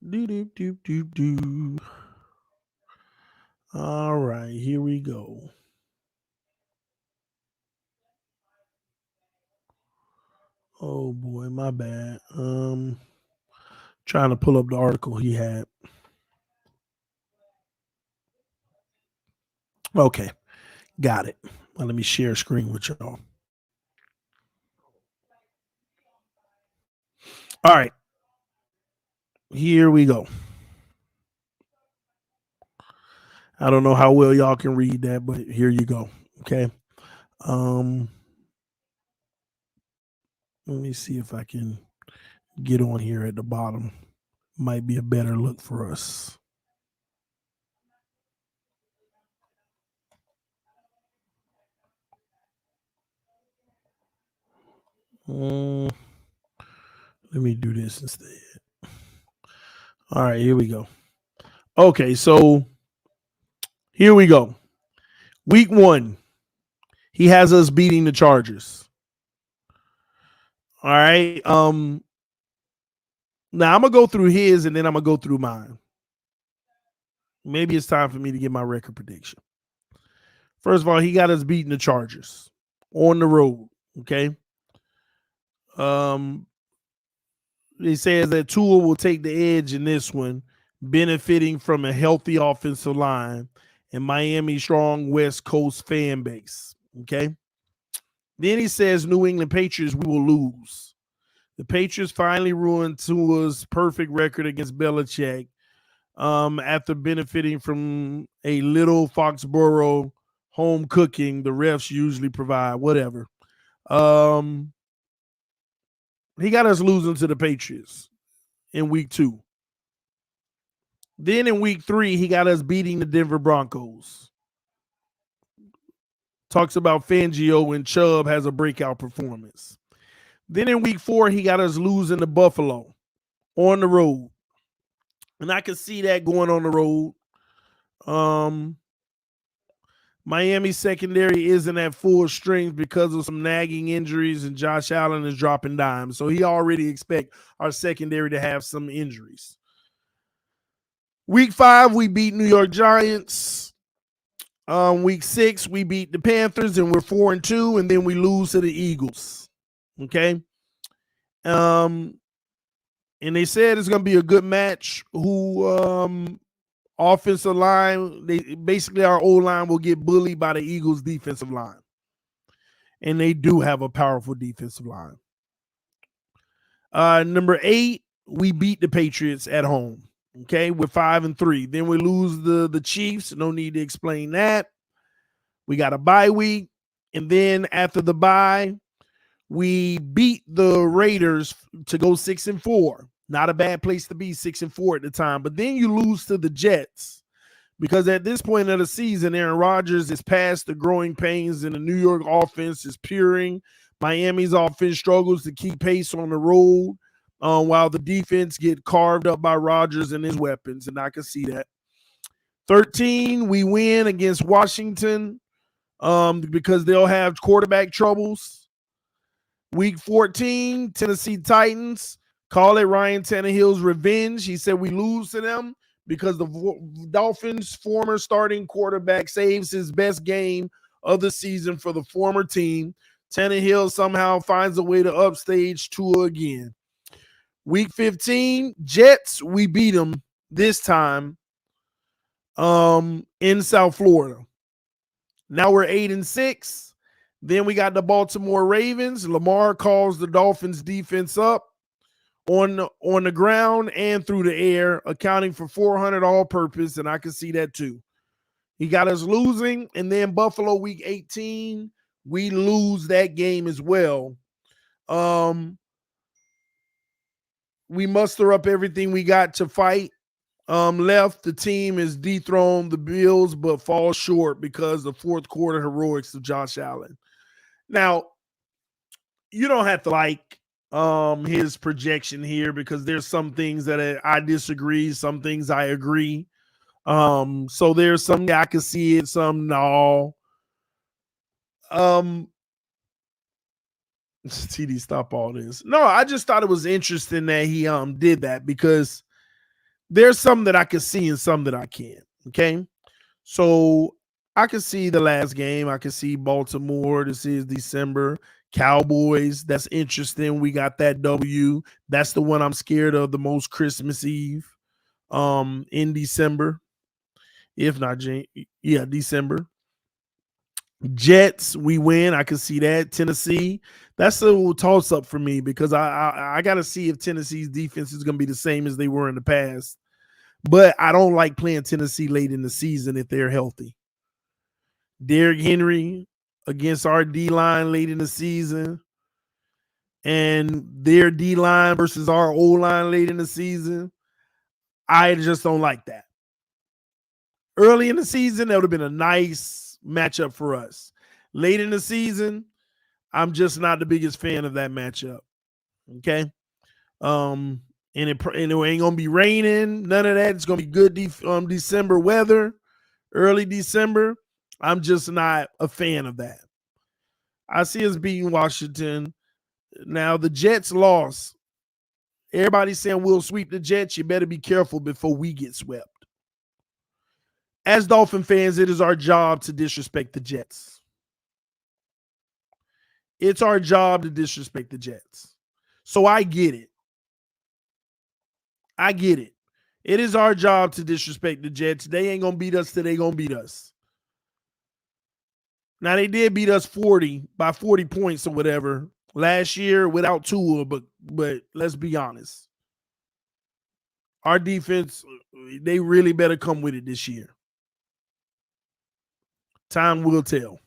Do. All right, here we go. Oh boy, my bad. Trying to pull up the article he had. Okay, got it. Well, let me share screen with y'all. All right, here we go. I don't know how well y'all can read that, but here you go. Okay. Let me see if I can get on here at the bottom. Might be a better look for us. Let me do this instead. All right, here we go. Okay, so here we go. Week 1, he has us beating the Chargers. All right. Now I'm gonna go through his, and then I'm gonna go through mine. Maybe it's time for me to get my record prediction. First of all, he got us beating the Chargers on the road. Okay. He says that Tua will take the edge in this one, benefiting from a healthy offensive line and Miami's strong West Coast fan base. Okay. Then he says New England Patriots, we will lose. The Patriots finally ruined Tua's perfect record against Belichick after benefiting from a little Foxborough home cooking the refs usually provide, whatever. He got us losing to the Patriots in week 2. Then in week 3, he got us beating the Denver Broncos. Talks about Fangio and Chubb has a breakout performance. Then in week 4, he got us losing to Buffalo on the road. And I can see that going on the road. Miami secondary isn't at full strength because of some nagging injuries, and Josh Allen is dropping dimes. So he already expect our secondary to have some injuries. Week 5, we beat New York Giants. Week 6, we beat the Panthers and we're 4-2, and then we lose to the Eagles. Okay. And they said it's going to be a good match. Offensive line, basically our O-line will get bullied by the Eagles' defensive line. And they do have a powerful defensive line. Number 8, we beat the Patriots at home. Okay, we're 5-3. Then we lose the Chiefs. No need to explain that. We got a bye week. And then after the bye, we beat the Raiders to go 6-4. Not a bad place to be, 6-4 at the time. But then you lose to the Jets because at this point of the season, Aaron Rodgers is past the growing pains and the New York offense is puring. Miami's offense struggles to keep pace on the road while the defense get carved up by Rodgers and his weapons, and I can see that. 13, we win against Washington because they'll have quarterback troubles. Week 14, Tennessee Titans. Call it Ryan Tannehill's revenge. He said we lose to them because the Dolphins' former starting quarterback saves his best game of the season for the former team. Tannehill somehow finds a way to upstage Tua again. Week 15, Jets, we beat them this time in South Florida. Now we're 8-6. Then we got the Baltimore Ravens. Lamar calls the Dolphins defense up on the ground and through the air, accounting for 400 all-purpose, and I can see that too. He got us losing, and then Buffalo week 18, we lose that game as well. We muster up everything we got to fight left. The team is dethroned the Bills, but falls short because of fourth quarter heroics of Josh Allen. Now, you don't have to like his projection here because there's some things that I disagree, some things I agree. So there's some I can see it, some no. TD, stop all this. No, I just thought it was interesting that he did that because there's some that I can see and some that I can't. Okay. So I can see the last game. I can see Baltimore. This is December. Cowboys. That's interesting. We got that W. That's the one I'm scared of the most, Christmas Eve in December. If not, December. Jets, we win. I can see that. Tennessee, that's a little toss up for me because I got to see if Tennessee's defense is going to be the same as they were in the past. But I don't like playing Tennessee late in the season if they're healthy. Derrick Henry against our D-line late in the season and their D-line versus our O-line late in the season, I just don't like that. Early in the season, that would have been a nice matchup for us. Late in the season, I'm just not the biggest fan of that matchup. Okay. And it ain't gonna be raining, none of that. It's gonna be good December weather, early December. I'm just not a fan of that. I see us beating Washington. Now the Jets lost. Everybody's saying we'll sweep the Jets. You better be careful before we get swept. As Dolphin fans, it is our job to disrespect the Jets. It's our job to disrespect the Jets. So I get it. I get it. It is our job to disrespect the Jets. They ain't going to beat us till they going to beat us. Now, they did beat us by 40 points or whatever last year without Tua, but let's be honest. Our defense, they really better come with it this year. Time will tell.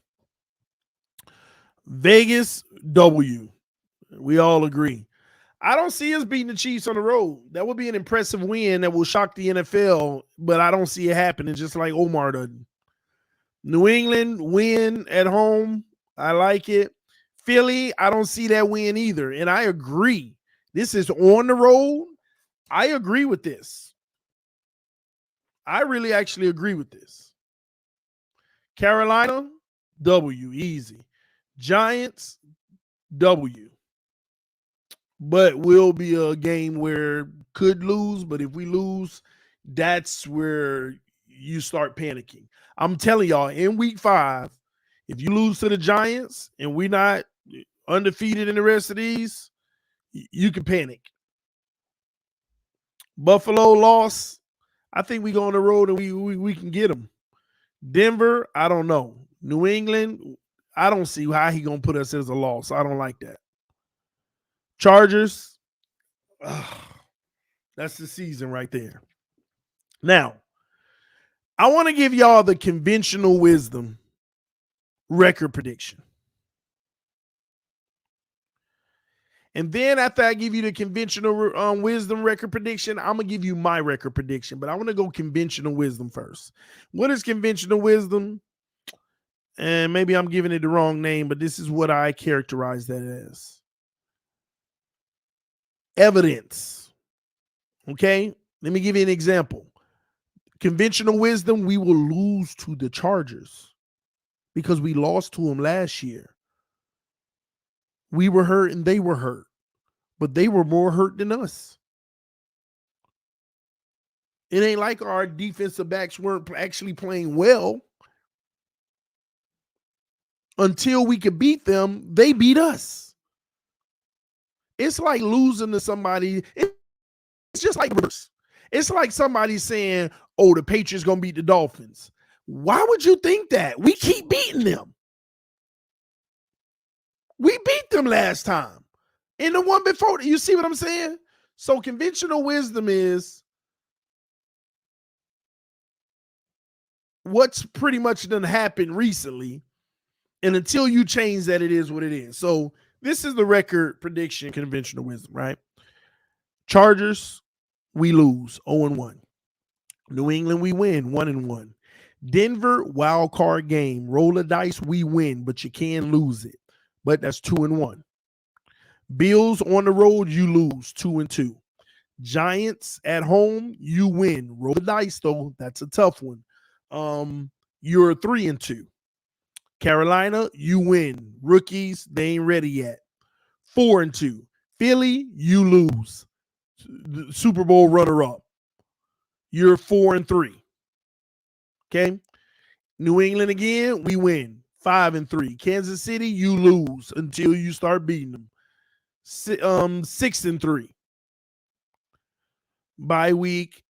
Vegas, W. We all agree. I don't see us beating the Chiefs on the road. That would be an impressive win that will shock the NFL, but I don't see it happening, just like Omar doesn't. New England win at home. I like it. Philly, I don't see that win either. And I agree. This is on the road. I agree with this. I really actually agree with this. Carolina, W, easy. Giants, W. But will be a game where could lose, but if we lose, that's where you start panicking. I'm telling y'all, in week 5, if you lose to the Giants and we're not undefeated in the rest of these, you can panic. Buffalo lost. I think we go on the road and we can get them. Denver, I don't know. New England, I don't see how he gonna put us as a loss. I don't like that. Chargers, that's the season right there. Now, I want to give y'all the conventional wisdom record prediction. And then after I give you the conventional wisdom record prediction, I'm going to give you my record prediction. But I want to go conventional wisdom first. What is conventional wisdom? And maybe I'm giving it the wrong name, but this is what I characterize that as. Evidence. Okay? Let me give you an example. Conventional wisdom, we will lose to the Chargers because we lost to them last year. We were hurt and they were hurt, but they were more hurt than us. It ain't like our defensive backs weren't actually playing well. Until we could beat them, they beat us. It's like losing to somebody. It's just like reverse. It's like somebody saying, oh, the Patriots going to beat the Dolphins. Why would you think that? We keep beating them. We beat them last time. And the one before, you see what I'm saying? So conventional wisdom is what's pretty much done happened recently. And until you change that, it is what it is. So this is the record prediction, conventional wisdom, right? Chargers, we lose 0-1. New England, we win 1-1. Denver, wild card game. Roll the dice, we win, but you can lose it. But that's 2-1. Bills on the road, you lose 2-2. Giants at home, you win. Roll the dice, though. That's a tough one. You're 3-2. Carolina, you win. Rookies, they ain't ready yet. 4-2. Philly, you lose. Super Bowl runner-up. You're 4-3. Okay? New England again, we win. 5-3. Kansas City, you lose until you start beating them. 6-3. Bye week.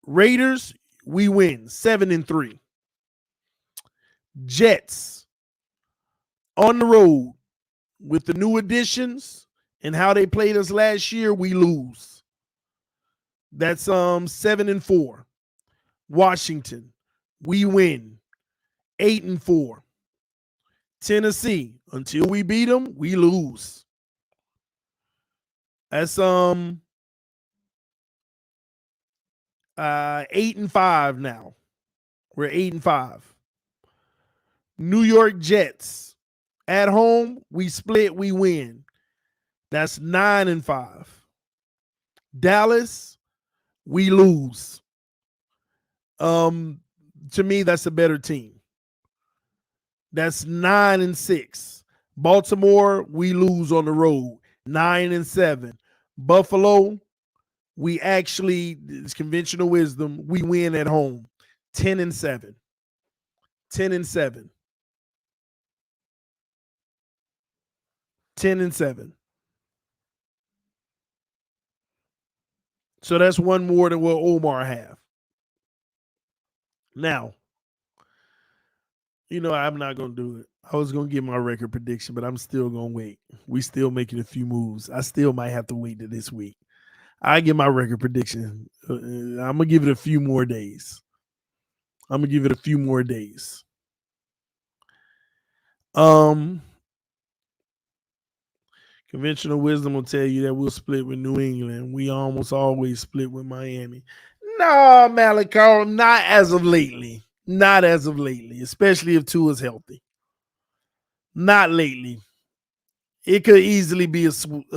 Raiders, we win. 7-3. Jets on the road with the new additions and how they played us last year, we lose. That's 7-4. Washington, we win. 8-4. Tennessee, until we beat them, we lose. That's 8-5 now. We're 8-5. New York Jets, at home, we split, we win. That's 9-5. Dallas, we lose. To me, that's a better team. That's 9-6. Baltimore, we lose on the road. 9-7. Buffalo, we actually, it's conventional wisdom, we win at home. 10-7. 10-7. 10-7. So that's one more than what Omar have. Now, I'm not going to do it. I was going to give my record prediction, but I'm still going to wait. We still making a few moves. I still might have to wait to this week. I give my record prediction. I'm going to give it a few more days. Conventional wisdom will tell you that we'll split with New England. We almost always split with Miami. No, Malachi, not as of lately. Not as of lately, especially if Tua's healthy. Not lately. It could easily be a sweep.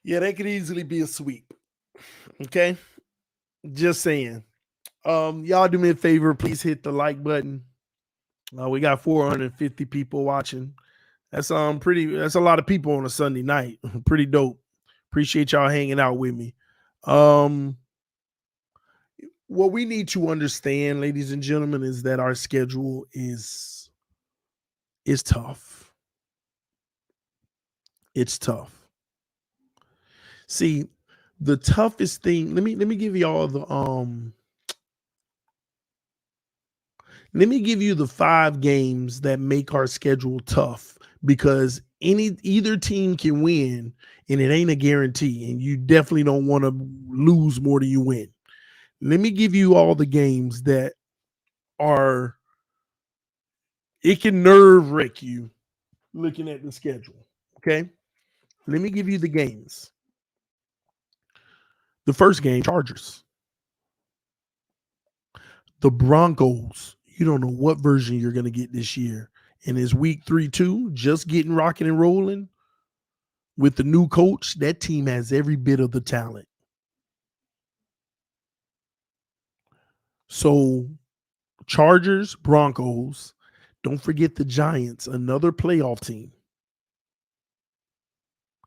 Yeah, that could easily be a sweep. Okay? Just saying. Y'all do me a favor. Please hit the like button. We got 450 people watching. That's that's a lot of people on a Sunday night. Pretty dope. Appreciate y'all hanging out with me. What we need to understand, ladies and gentlemen, is that our schedule is tough. It's tough. See, the toughest thing, let me give y'all the let me give you the 5 games that make our schedule tough, because either team can win and it ain't a guarantee, and you definitely don't want to lose more than you win. Let me give you all the games that are, it can nerve wreck you looking at the schedule. Okay. Let me give you the games. The first game, Chargers. The Broncos. You don't know what version you're going to get this year. And it's week 3-2, just getting rocking and rolling with the new coach. That team has every bit of the talent. So Chargers, Broncos. Don't forget the Giants, another playoff team.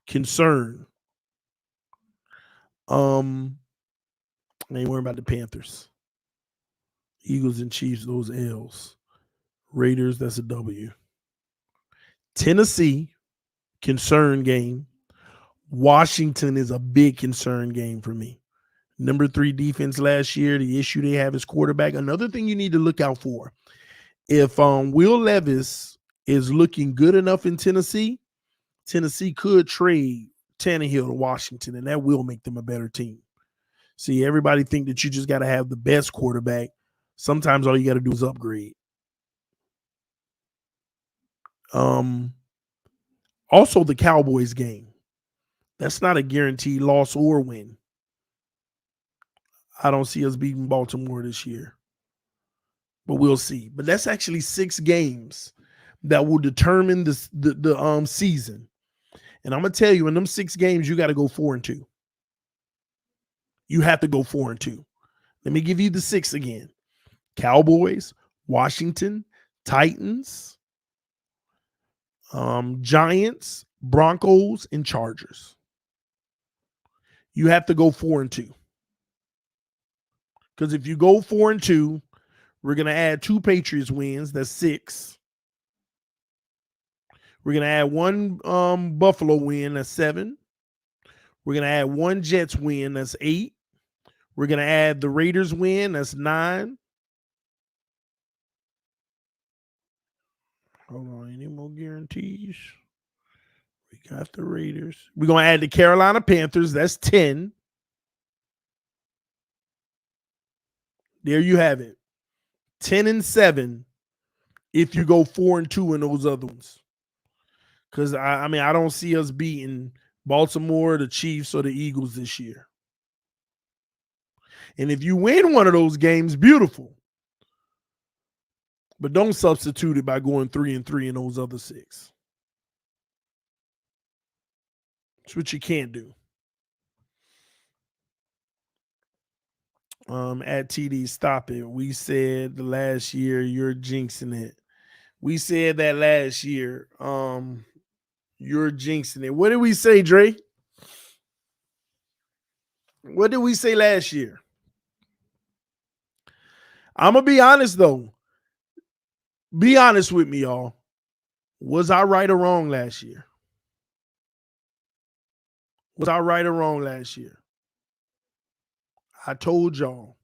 Concern. I ain't worrying about the Panthers. Eagles and Chiefs, those L's. Raiders, that's a W. Tennessee, concern game. Washington is a big concern game for me. Number 3 defense last year. The issue they have is quarterback. Another thing you need to look out for. If Will Levis is looking good enough in Tennessee, Tennessee could trade Tannehill to Washington, and that will make them a better team. See, everybody think that you just got to have the best quarterback. Sometimes all you got to do is upgrade. Also, the Cowboys game. That's not a guaranteed loss or win. I don't see us beating Baltimore this year, but we'll see. But that's actually 6 games that will determine the season. And I'm gonna tell you, in them 6 games, you got to go 4-2. You have to go 4-2. Let me give you the 6 again: Cowboys, Washington, Titans, Giants, Broncos, and Chargers. You have to go 4-2. Because if you go 4-2, we're going to add 2 Patriots wins. That's 6. We're going to add 1 Buffalo win. That's 7. We're going to add 1 Jets win. That's 8. We're going to add the Raiders win. That's 9. Hold on. Any more guarantees? We got the Raiders. We're going to add the Carolina Panthers. That's 10. There you have it. 10-7 if you go 4-2 in those other ones. Because, I mean, I don't see us beating Baltimore, the Chiefs, or the Eagles this year. And if you win one of those games, beautiful. But don't substitute it by going 3-3 in those other 6. That's what you can't do. At TD, stop it. We said the last year you're jinxing it. We said that last year. You're jinxing it. What did we say, Dre? What did we say last year? I'm going to be honest, though. Be honest with me, y'all. Was I right or wrong last year? Was I right or wrong last year? I told y'all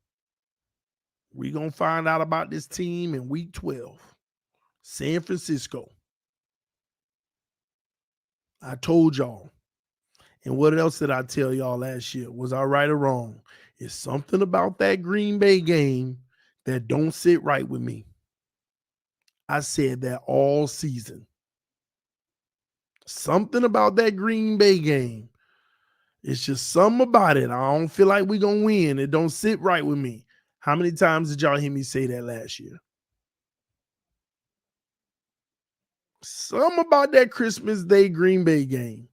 we're going to find out about this team in week 12. San Francisco. I told y'all. And what else did I tell y'all last year? Was I right or wrong? It's something about that Green Bay game that don't sit right with me. I said that all season. Something about that Green Bay game. It's just something about it. I don't feel like we're going to win. It don't sit right with me. How many times did y'all hear me say that last year? Something about that Christmas Day Green Bay game.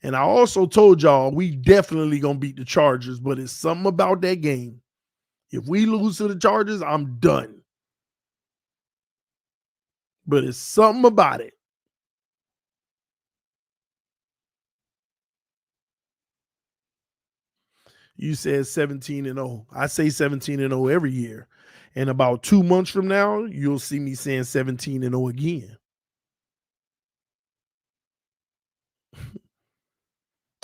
And I also told y'all we definitely going to beat the Chargers, but it's something about that game. If we lose to the Chargers, I'm done. But it's something about it. You said 17-0. I say 17-0 every year. And about 2 months from now, you'll see me saying 17-0 again.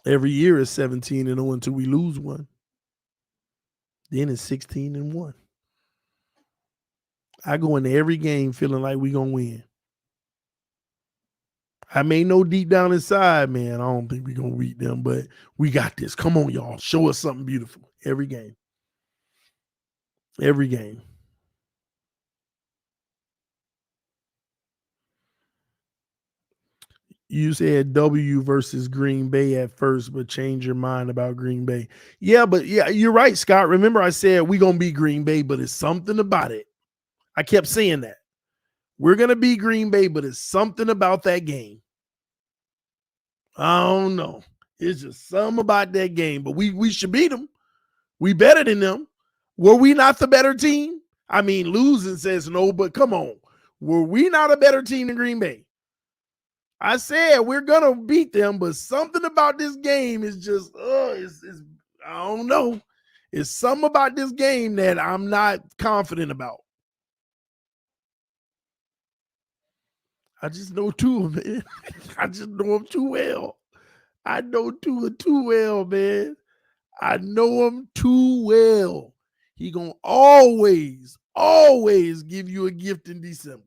Every year is 17-0 until we lose one. Then it's 16-1. I go into every game feeling like we're going to win. I may know deep down inside, man, I don't think we're going to beat them, but we got this. Come on, y'all. Show us something beautiful. Every game. Every game. You said W versus Green Bay at first, but change your mind about Green Bay. Yeah, but yeah, you're right, Scott. Remember I said we're going to beat Green Bay, but it's something about it. I kept saying that. We're going to beat Green Bay, but it's something about that game. I don't know. It's just something about that game, but we should beat them. We better than them. Were we not the better team? I mean, losing says no, but come on. Were we not a better team than Green Bay? I said we're gonna beat them, but something about this game is just, I don't know. It's something about this game that I'm not confident about. I just know Tua, man. I just know him too well. I know Tua too well, man. I know him too well. He gonna always give you a gift in December.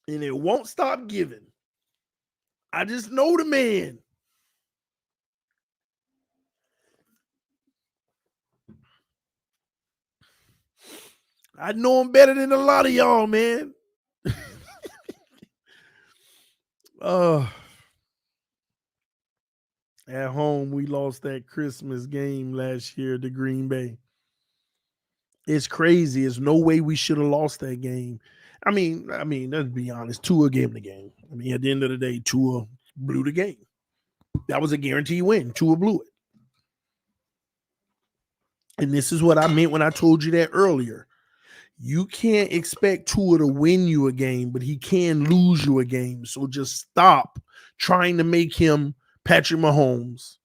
And it won't stop giving. I just know the man. I know him better than a lot of y'all, man. At home, we lost that Christmas game last year to Green Bay. It's crazy. There's no way we should have lost that game. I mean, let's be honest. Tua gave the game. I mean, at the end of the day, Tua blew the game. That was a guaranteed win. Tua blew it. And this is what I meant when I told you that earlier. You can't expect Tua to win you a game, but he can lose you a game. So just stop trying to make him Patrick Mahomes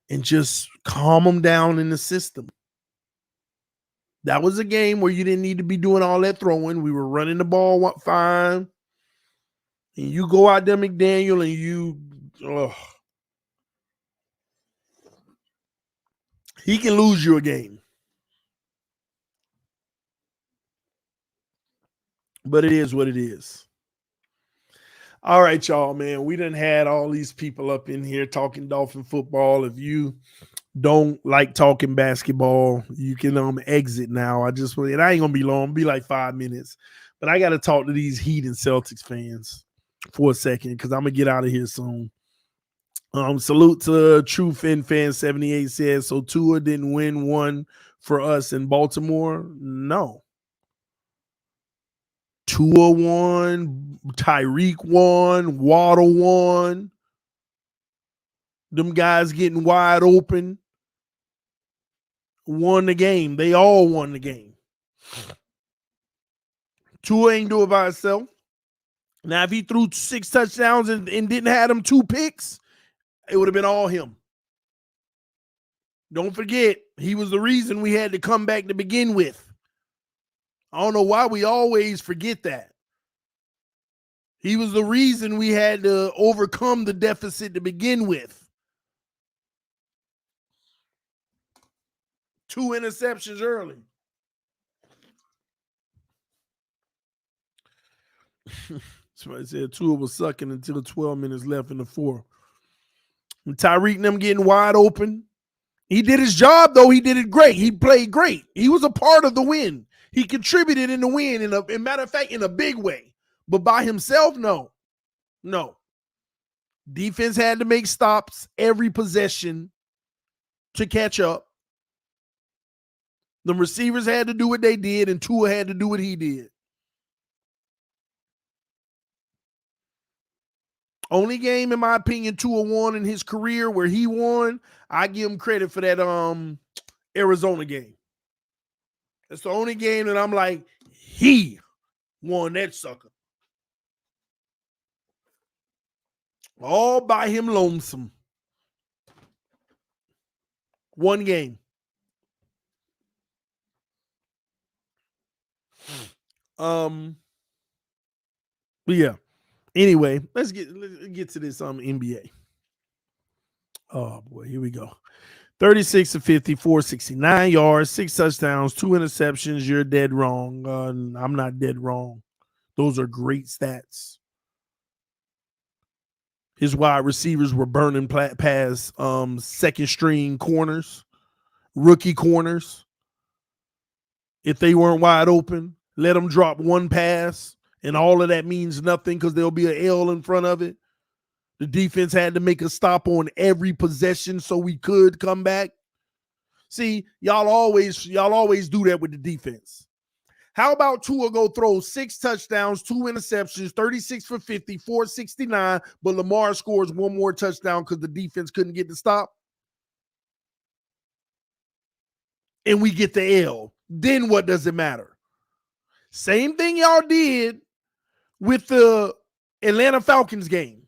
and just calm him down in the system. That was a game where you didn't need to be doing all that throwing. We were running the ball fine. And you go out there, McDaniel, and he can lose you a game. But it is what it is. All right, y'all, man. We done had all these people up in here talking Dolphin football. If you don't like talking basketball, you can exit now. It ain't gonna be long, it'll be like 5 minutes. But I gotta talk to these Heat and Celtics fans for a second because I'm gonna get out of here soon. Salute to True Fin Fan 78 says, so Tua didn't win one for us in Baltimore? No. Tua won, Tyreek won, Waddle won. Them guys getting wide open won the game. They all won the game. Tua ain't do it by himself. Now, if he threw 6 touchdowns and didn't have them 2 picks, it would have been all him. Don't forget, he was the reason we had to come back to begin with. I don't know why we always forget that. He was the reason we had to overcome the deficit to begin with. 2 interceptions early. Somebody said Tua was sucking until 12 minutes left in the fourth. And Tyreek and them getting wide open. He did his job, though. He did it great. He played great. He was a part of the win. He contributed in the win, in matter of fact, in a big way. But by himself, no. No. Defense had to make stops every possession to catch up. The receivers had to do what they did, and Tua had to do what he did. Only game, in my opinion, Tua won in his career where he won, I give him credit for that Arizona game. That's the only game that I'm like, he won that sucker. All by him lonesome. One game. But yeah. Anyway, let's get to this NBA. Oh boy, here we go. 36 to 50, 469 yards, 6 touchdowns, 2 interceptions. You're dead wrong. I'm not dead wrong. Those are great stats. His wide receivers were burning past second string corners, rookie corners. If they weren't wide open, let them drop one pass, and all of that means nothing because there'll be an L in front of it. The defense had to make a stop on every possession so we could come back. See, y'all always do that with the defense. How about Tua go throw 6 touchdowns, 2 interceptions, 36 for 50, 469, but Lamar scores one more touchdown because the defense couldn't get the stop? And we get the L. Then what does it matter? Same thing y'all did with the Atlanta Falcons game.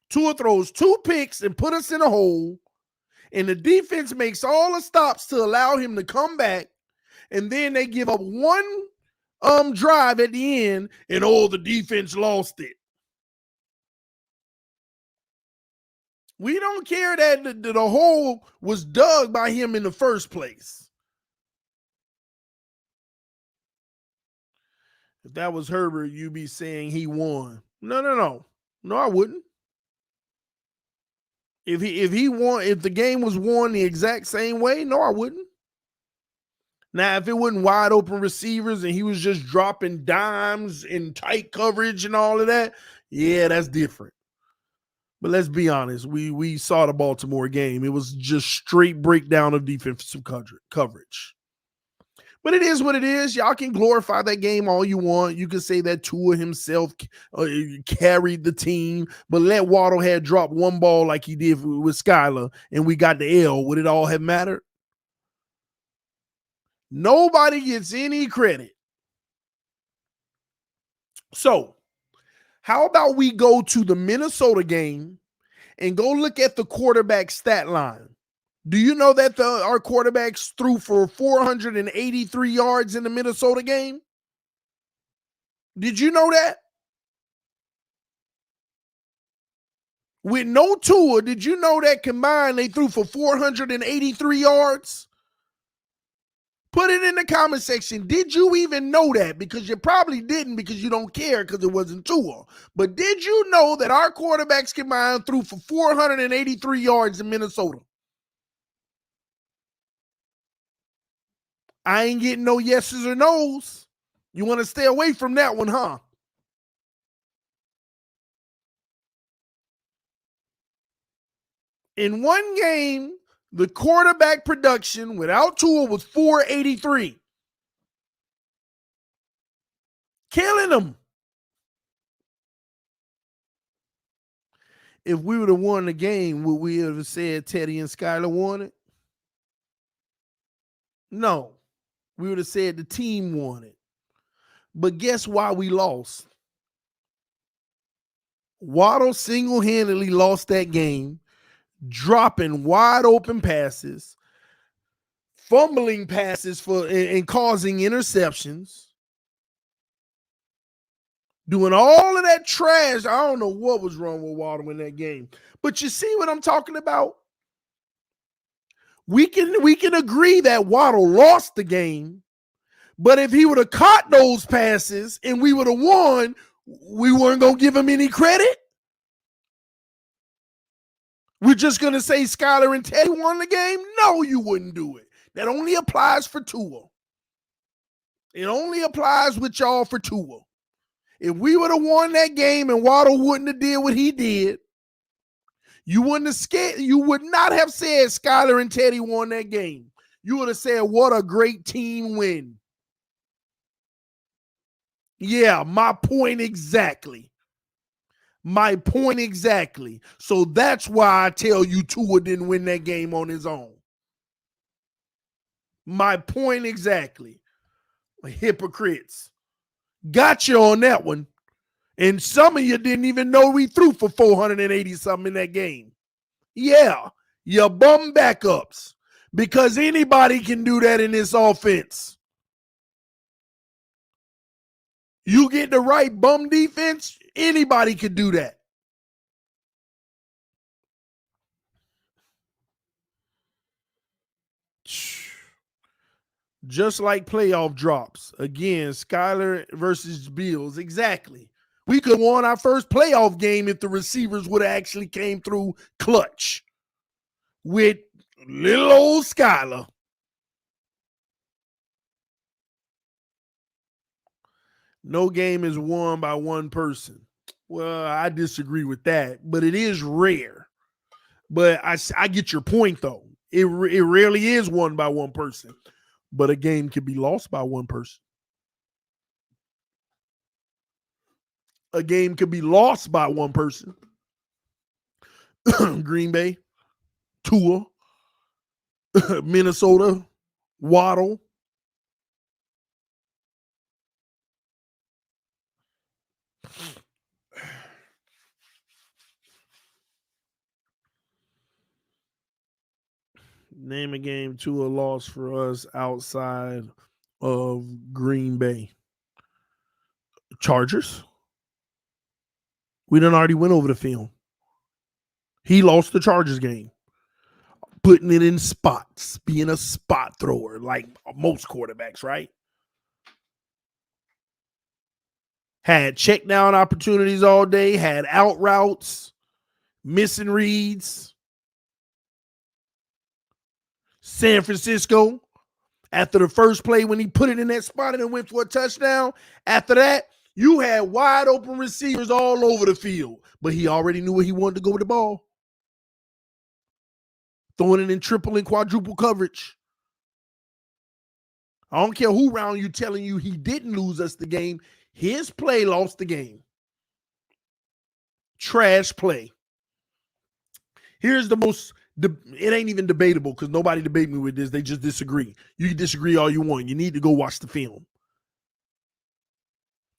Tua throws 2 picks and put us in a hole, and the defense makes all the stops to allow him to come back, and then they give up one drive at the end, and the defense lost it. We don't care that the hole was dug by him in the first place. If that was Herbert, you'd be saying he won. No, I wouldn't. If he won, if the game was won the exact same way, no, I wouldn't. Now, if it wasn't wide open receivers and he was just dropping dimes in tight coverage and all of that, yeah, that's different. But let's be honest, we saw the Baltimore game. It was just straight breakdown of defensive coverage. But it is what it is. Y'all can glorify that game all you want. You can say that Tua himself carried the team, but let Waddle had dropped one ball like he did with Skyler, and we got the L. Would it all have mattered? Nobody gets any credit. So, how about we go to the Minnesota game and go look at the quarterback stat line? Do you know that our quarterbacks threw for 483 yards in the Minnesota game? Did you know that? With no Tua, did you know that combined they threw for 483 yards? Put it in the comment section. Did you even know that? Because you probably didn't, because you don't care because it wasn't Tua. But did you know that our quarterbacks combined threw for 483 yards in Minnesota? I ain't getting no yeses or nos. You want to stay away from that one, huh? In one game, the quarterback production without Tua was 483. Killing them. If we would have won the game, would we have said Teddy and Skyler won it? No. We would have said the team won it. But guess why we lost? Waddle single-handedly lost that game, dropping wide open passes, fumbling passes and causing interceptions, doing all of that trash. I don't know what was wrong with Waddle in that game. But you see what I'm talking about? We can agree that Waddle lost the game, but if he would have caught those passes and we would have won, we weren't going to give him any credit. We're just going to say Skyler and Teddy won the game? No, you wouldn't do it. That only applies for Tua. It only applies with y'all for Tua. If we would have won that game and Waddle wouldn't have did what he did, you would not have said Skyler and Teddy won that game. You would have said, what a great team win. Yeah, my point exactly. My point exactly. So that's why I tell you Tua didn't win that game on his own. My point exactly. Hypocrites. Got you on that one. And some of you didn't even know we threw for 480 something in that game. Yeah, you bum backups. Because anybody can do that in this offense. You get the right bum defense, anybody could do that. Just like playoff drops. Again, Skyler versus Bills. Exactly. We could have won our first playoff game if the receivers would have actually came through clutch with little old Skyler. No game is won by one person. Well, I disagree with that, but it is rare. But I get your point, though. It rarely is won by one person, but a game can be lost by one person. A game could be lost by one person. Green Bay, Tua, Minnesota, Waddle. Name a game Tua lost for us outside of Green Bay. Chargers. We done already went over the film. He lost the Chargers game. Putting it in spots, being a spot thrower like most quarterbacks, right? Had check down opportunities all day, had out routes, missing reads. San Francisco, after the first play when he put it in that spot and it went for a touchdown, after that, you had wide open receivers all over the field, but he already knew where he wanted to go with the ball. Throwing it in triple and quadruple coverage. I don't care who around you telling you he didn't lose us the game. His play lost the game. Trash play. Here's the most, it ain't even debatable because nobody debate me with this. They just disagree. You can disagree all you want. You need to go watch the film.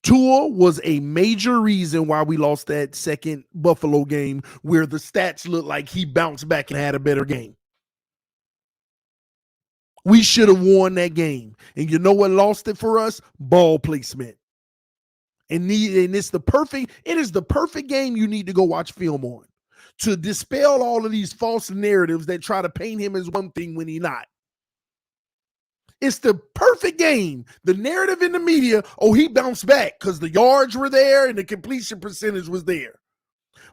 Tua was a major reason why we lost that second Buffalo game where the stats looked like he bounced back and had a better game. We should have won that game. And you know what lost it for us? Ball placement. And it's the perfect game you need to go watch film on to dispel all of these false narratives that try to paint him as one thing when he's not. It's the perfect game. The narrative in the media, oh, he bounced back because the yards were there and the completion percentage was there.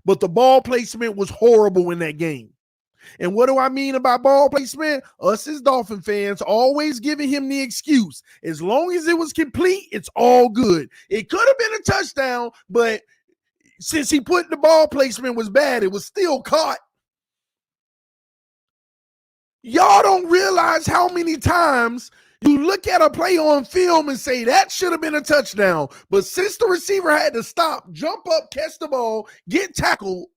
But the ball placement was horrible in that game. And what do I mean about ball placement? Us as Dolphin fans always giving him the excuse. As long as it was complete, it's all good. It could have been a touchdown, but since he put the ball placement was bad, it was still caught. Y'all don't realize how many times you look at a play on film and say that should have been a touchdown. But since the receiver had to stop, jump up, catch the ball, get tackled,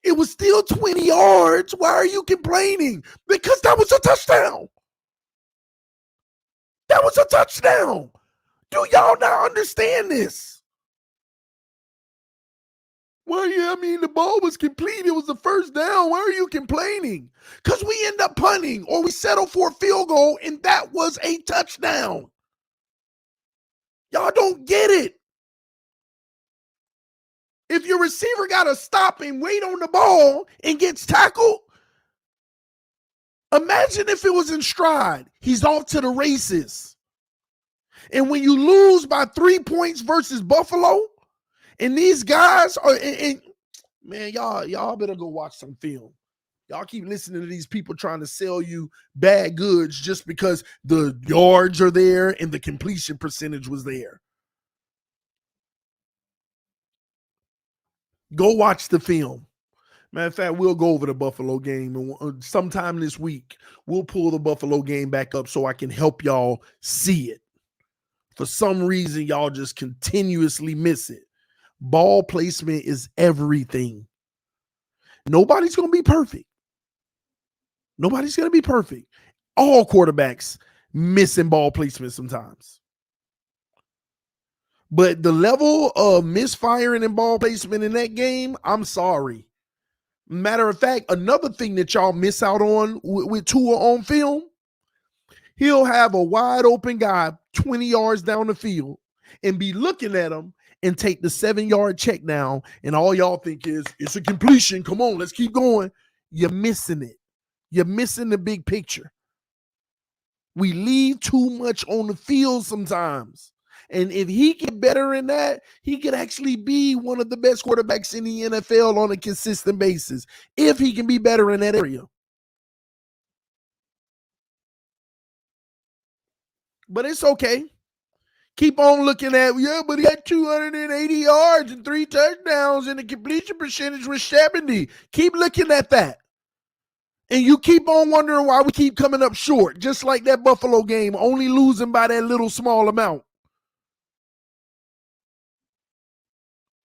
it was still 20 yards. Why are you complaining? Because that was a touchdown. That was a touchdown. Do y'all not understand this? Well, yeah, I mean, the ball was complete. It was the first down. Why are you complaining? Because we end up punting or we settle for a field goal, and that was a touchdown. Y'all don't get it. If your receiver got to stop and wait on the ball and gets tackled, imagine if it was in stride. He's off to the races. And when you lose by 3 points versus Buffalo, and these guys are, man, y'all better go watch some film. Y'all keep listening to these people trying to sell you bad goods just because the yards are there and the completion percentage was there. Go watch the film. Matter of fact, we'll go over the Buffalo game and sometime this week, we'll pull the Buffalo game back up so I can help y'all see it. For some reason, y'all just continuously miss it. Ball placement is everything. Nobody's going to be perfect. Nobody's going to be perfect. All quarterbacks missing ball placement sometimes. But the level of misfiring and ball placement in that game, I'm sorry. Matter of fact, another thing that y'all miss out on with Tua on film, he'll have a wide open guy 20 yards down the field and be looking at him and take the 7-yard check down, and all y'all think is it's a completion. Come on, let's keep going. You're missing it. You're missing the big picture. We leave too much on the field sometimes. And if he get better in that, he could actually be one of the best quarterbacks in the NFL on a consistent basis, if he can be better in that area. But it's okay. Keep on looking at, yeah, but he had 280 yards and 3 touchdowns, and the completion percentage was 70. Keep looking at that. And you keep on wondering why we keep coming up short, just like that Buffalo game, only losing by that little small amount.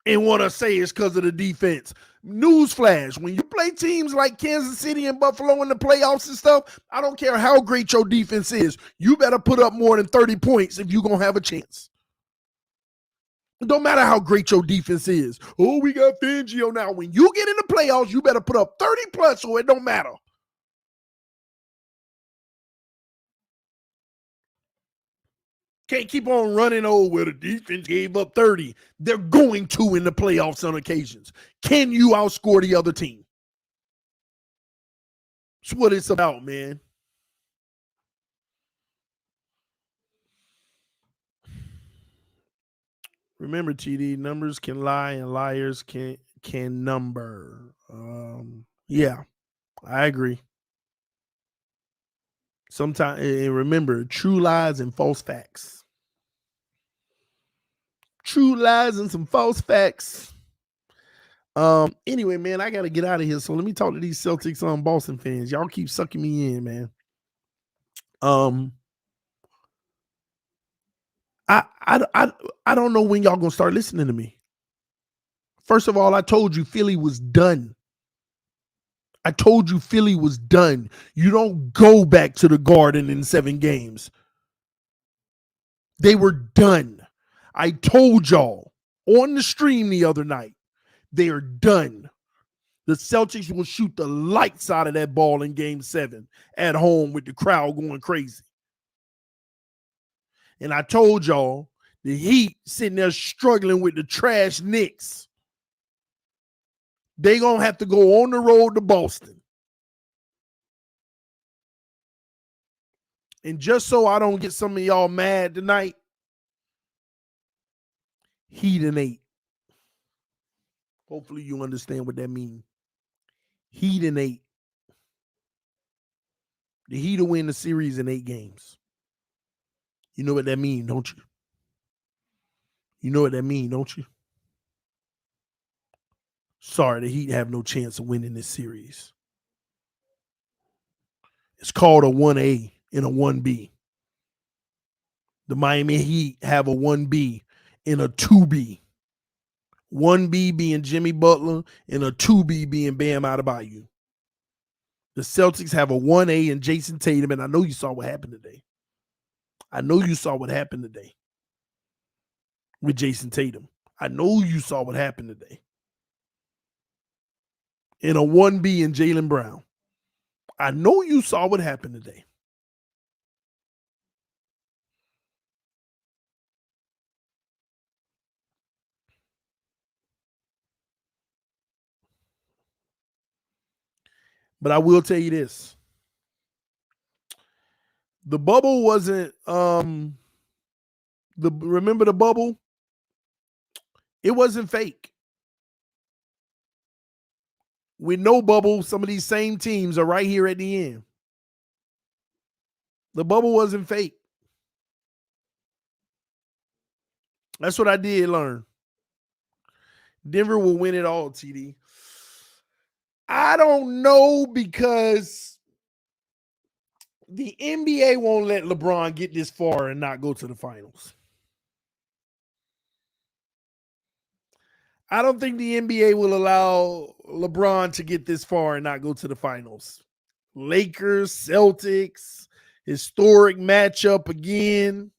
And want to say it's because of the defense. Newsflash, when you play teams like Kansas City and Buffalo in the playoffs and stuff, I don't care how great your defense is, you better put up more than 30 points if you're going to have a chance. It don't matter how great your defense is. Oh, we got Fangio now. When you get in the playoffs, you better put up 30 plus or it don't matter. Can't keep on running where the defense gave up 30. They're going to in the playoffs on occasions. Can you outscore the other team? That's what it's about, man. Remember, TD, numbers can lie and liars can number. Yeah, I agree. Sometimes, and remember, true lies and false facts. True lies and some false facts. Anyway, man, I gotta get out of here. So let me talk to these Celtics Boston fans. Y'all keep sucking me in, man. I don't know when y'all gonna start listening to me. First of all, I told you Philly was done. I told you Philly was done. You don't go back to the Garden in 7 games. They were done. I told y'all on the stream the other night, they are done. The Celtics will shoot the lights out of that ball in game 7 at home with the crowd going crazy. And I told y'all the Heat sitting there struggling with the trash Knicks. They going to have to go on the road to Boston. And just so I don't get some of y'all mad tonight, Heat and 8. Hopefully you understand what that means. Heat and 8. The Heat will win the series in 8 games. You know what that means, don't you? You know what that means, don't you? Sorry, the Heat have no chance of winning this series. It's called a 1A and a 1B. The Miami Heat have a 1B and a 2B. 1B being Jimmy Butler and a 2B being Bam Adebayo. The Celtics have a 1A and Jason Tatum, and I know you saw what happened today. I know you saw what happened today with Jason Tatum. I know you saw what happened today. And a 1B in Jaylen Brown. I know you saw what happened today. But I will tell you this. The bubble wasn't remember the bubble? It wasn't fake. With no bubble, some of these same teams are right here at the end. The bubble wasn't fake. That's what I did learn. Denver will win it all, TD. I don't know, because the NBA won't let LeBron get this far and not go to the finals. I don't think the NBA will allow LeBron to get this far and not go to the finals. Lakers, Celtics, historic matchup again.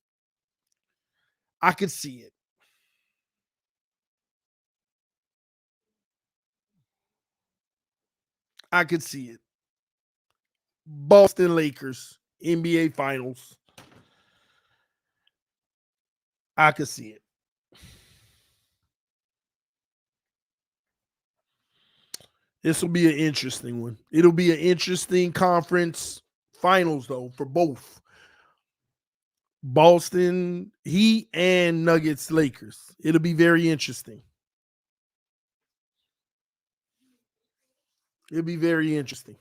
I could see it. I could see it. Boston Lakers, NBA Finals. I could see it. This will be an interesting one. It'll be an interesting conference finals, though, for both Boston Heat and Nuggets Lakers. It'll be very interesting. It'll be very interesting.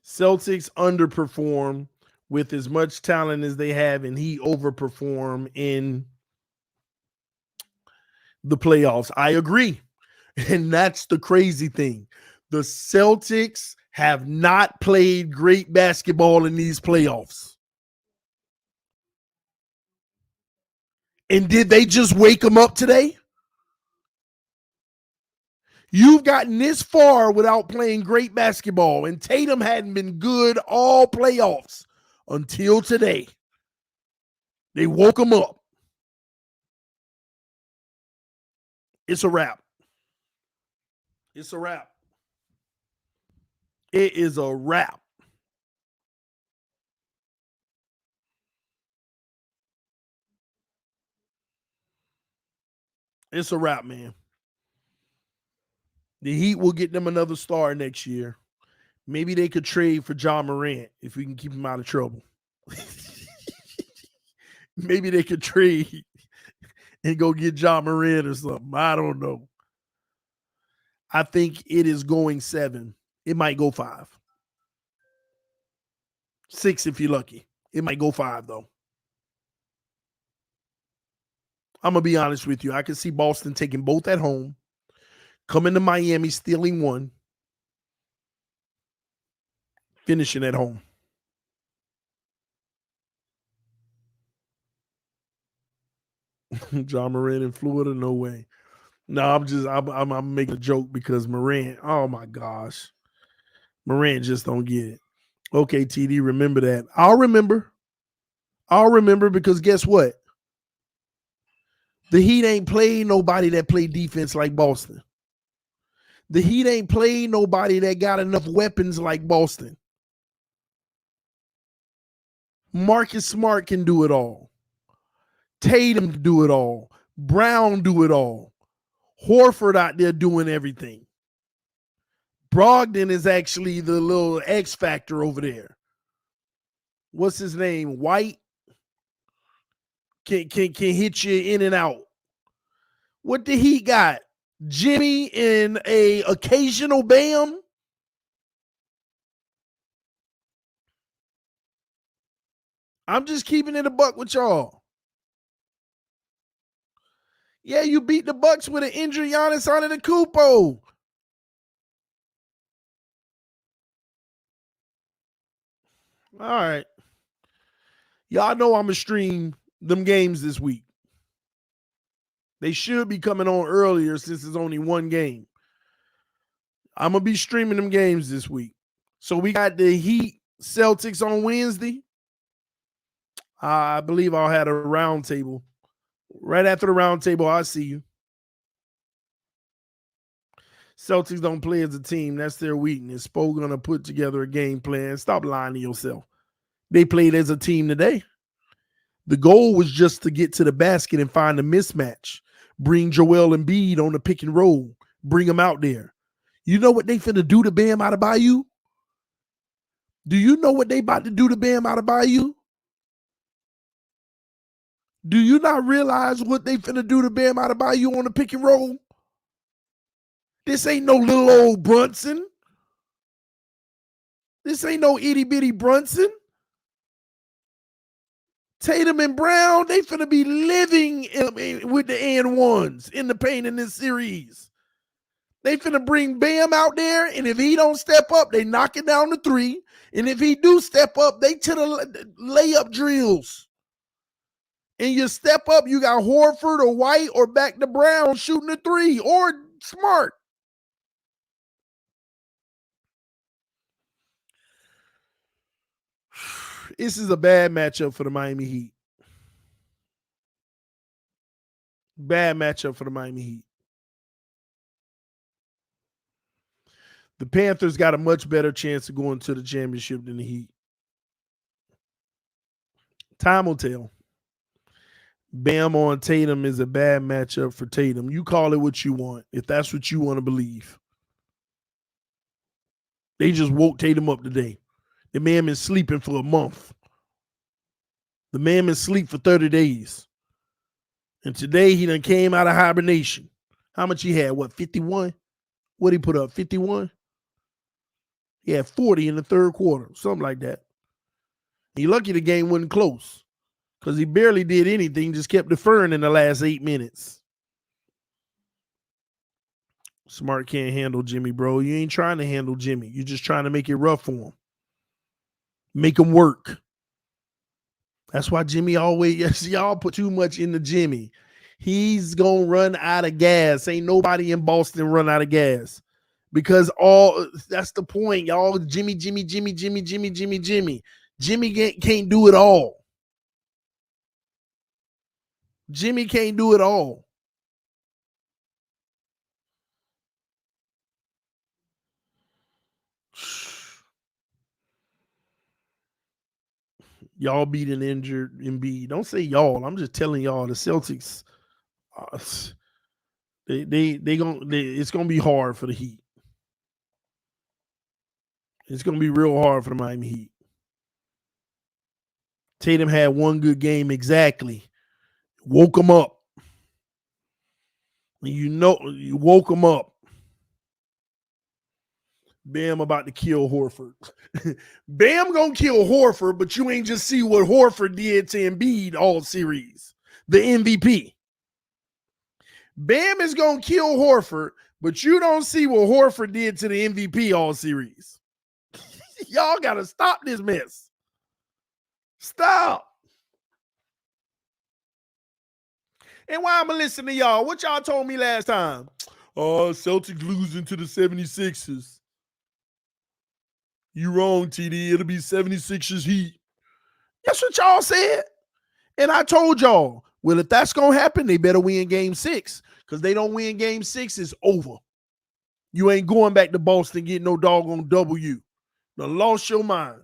Celtics underperform with as much talent as they have, and he overperform in the playoffs. I agree. And that's the crazy thing. The Celtics have not played great basketball in these playoffs. And did they just wake them up today? You've gotten this far without playing great basketball, and Tatum hadn't been good all playoffs until today. They woke him up. It's a wrap. It's a wrap. It is a wrap. It's a wrap, man. The Heat will get them another star next year. Maybe they could trade for John Morant if we can keep him out of trouble. Maybe they could trade and go get John Morant or something. I don't know. I think it is going 7. It might go 5. 6 if you're lucky. It might go 5, though. I'm going to be honest with you. I can see Boston taking both at home, coming to Miami, stealing one, finishing at home. John Morant in Florida? No way. No, I'm making a joke because Morant, oh my gosh. Morant just don't get it. Okay, TD, remember that. I'll remember because guess what? The Heat ain't played nobody that played defense like Boston. The Heat ain't played nobody that got enough weapons like Boston. Marcus Smart can do it all. Tatum do it all. Brown do it all. Horford out there doing everything. Brogdon is actually the little X factor over there. What's his name? White can hit you in and out. What the Heat got? Jimmy and a occasional Bam. I'm just keeping it a buck with y'all. Yeah, you beat the Bucks with an injured Giannis Antetokounmpo. All right. Y'all know I'm going to stream them games this week. They should be coming on earlier since it's only one game. I'm going to be streaming them games this week. So we got the Heat Celtics on Wednesday. I believe I'll have a round table. Right after the round table, I'll see you. Celtics don't play as a team. That's their weakness. Spo going to put together a game plan. Stop lying to yourself. They played as a team today. The goal was just to get to the basket and find a mismatch. Bring Joel Embiid on the pick and roll. Bring him out there. You know what they finna do to Bam Adebayo? Do you know what they about to do to Bam Adebayo? Do you not realize what they finna do to Bam Adebayo on the pick and roll? This ain't no little old Brunson. This ain't no itty bitty Brunson. Tatum and Brown, they finna be living with the and ones in the paint in this series. They finna bring Bam out there, and if he don't step up, they knock it down to 3. And if he do step up, they to the layup drills. And you step up, you got Horford or White or back to Brown shooting a 3 or Smart. This is a bad matchup for the Miami Heat. Bad matchup for the Miami Heat. The Panthers got a much better chance of going to the championship than the Heat. Time will tell. Bam on Tatum is a bad matchup for Tatum. You call it what you want, if that's what you want to believe. They just woke Tatum up today. The man been sleeping for a month. The man been asleep for 30 days. And today he done came out of hibernation. How much he had? What, 51? What he put up? 51? He had 40 in the third quarter, something like that. He lucky the game wasn't close because he barely did anything, just kept deferring in the last 8 minutes. Smart can't handle Jimmy, bro. You ain't trying to handle Jimmy. You're just trying to make it rough for him. Make him work. That's why Jimmy always, y'all put too much into Jimmy. He's going to run out of gas. Ain't nobody in Boston run out of gas. Because that's the point, y'all. Jimmy. Jimmy can't do it all. Jimmy can't do it all. Y'all beat an injured Embiid. Don't say y'all. I'm just telling y'all the Celtics. It's gonna be hard for the Heat. It's gonna be real hard for the Miami Heat. Tatum had one good game exactly. Woke him up. You woke him up. Bam about to kill Horford. Bam gonna kill Horford, but you ain't just see what Horford did to Embiid all series. The MVP. Bam is gonna kill Horford, but you don't see what Horford did to the MVP all series. Y'all gotta stop this mess. Stop. And why I'm gonna listen to y'all? What y'all told me last time? Oh, Celtics losing to the 76ers. You wrong, TD. It'll be 76ers Heat. That's what y'all said. And I told y'all, well, if that's going to happen, they better win game 6. Because they don't win game 6, it's over. You ain't going back to Boston getting no doggone W. Now lost your mind.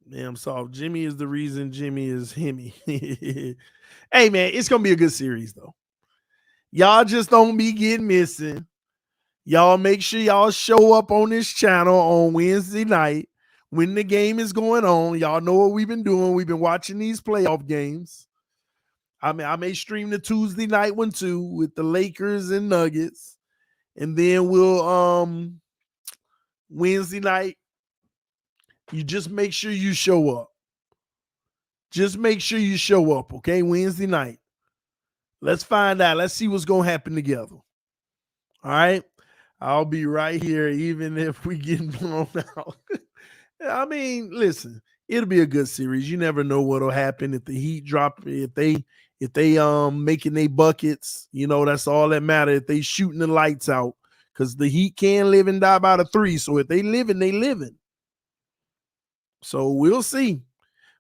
Man, I'm sorry. Jimmy is the reason Jimmy is Himmy. Hey, man, it's going to be a good series, though. Y'all just don't be getting missing. Y'all make sure y'all show up on this channel on Wednesday night when the game is going on. Y'all know what we've been doing. We've been watching these playoff games. I may stream the Tuesday night one too with the Lakers and Nuggets. And then we'll Wednesday night. You just make sure you show up. Just make sure you show up, okay? Wednesday night. Let's find out. Let's see what's going to happen together. All right? I'll be right here even if we get blown out. I mean, listen, it'll be a good series. You never know what'll happen if the Heat drop, if they making their buckets, that's all that matters. If they shooting the lights out, because the Heat can live and die by the 3. So if they living, they living. So we'll see.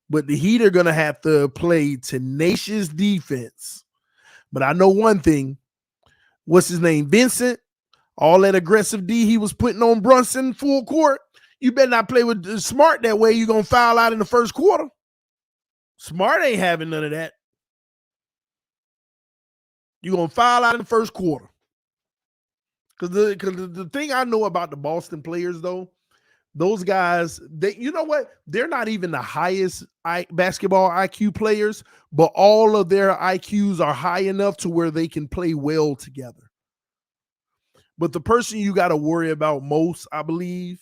But the Heat are going to have to play tenacious defense. But I know one thing. What's his name? Vincent. All that aggressive D he was putting on Brunson full court. You better not play with Smart that way. You're going to foul out in the first quarter. Smart ain't having none of that. You're going to foul out in the first quarter. Because the thing I know about the Boston players, though, those guys, you know what? They're not even the highest basketball IQ players, but all of their IQs are high enough to where they can play well together. But the person you got to worry about most, I believe,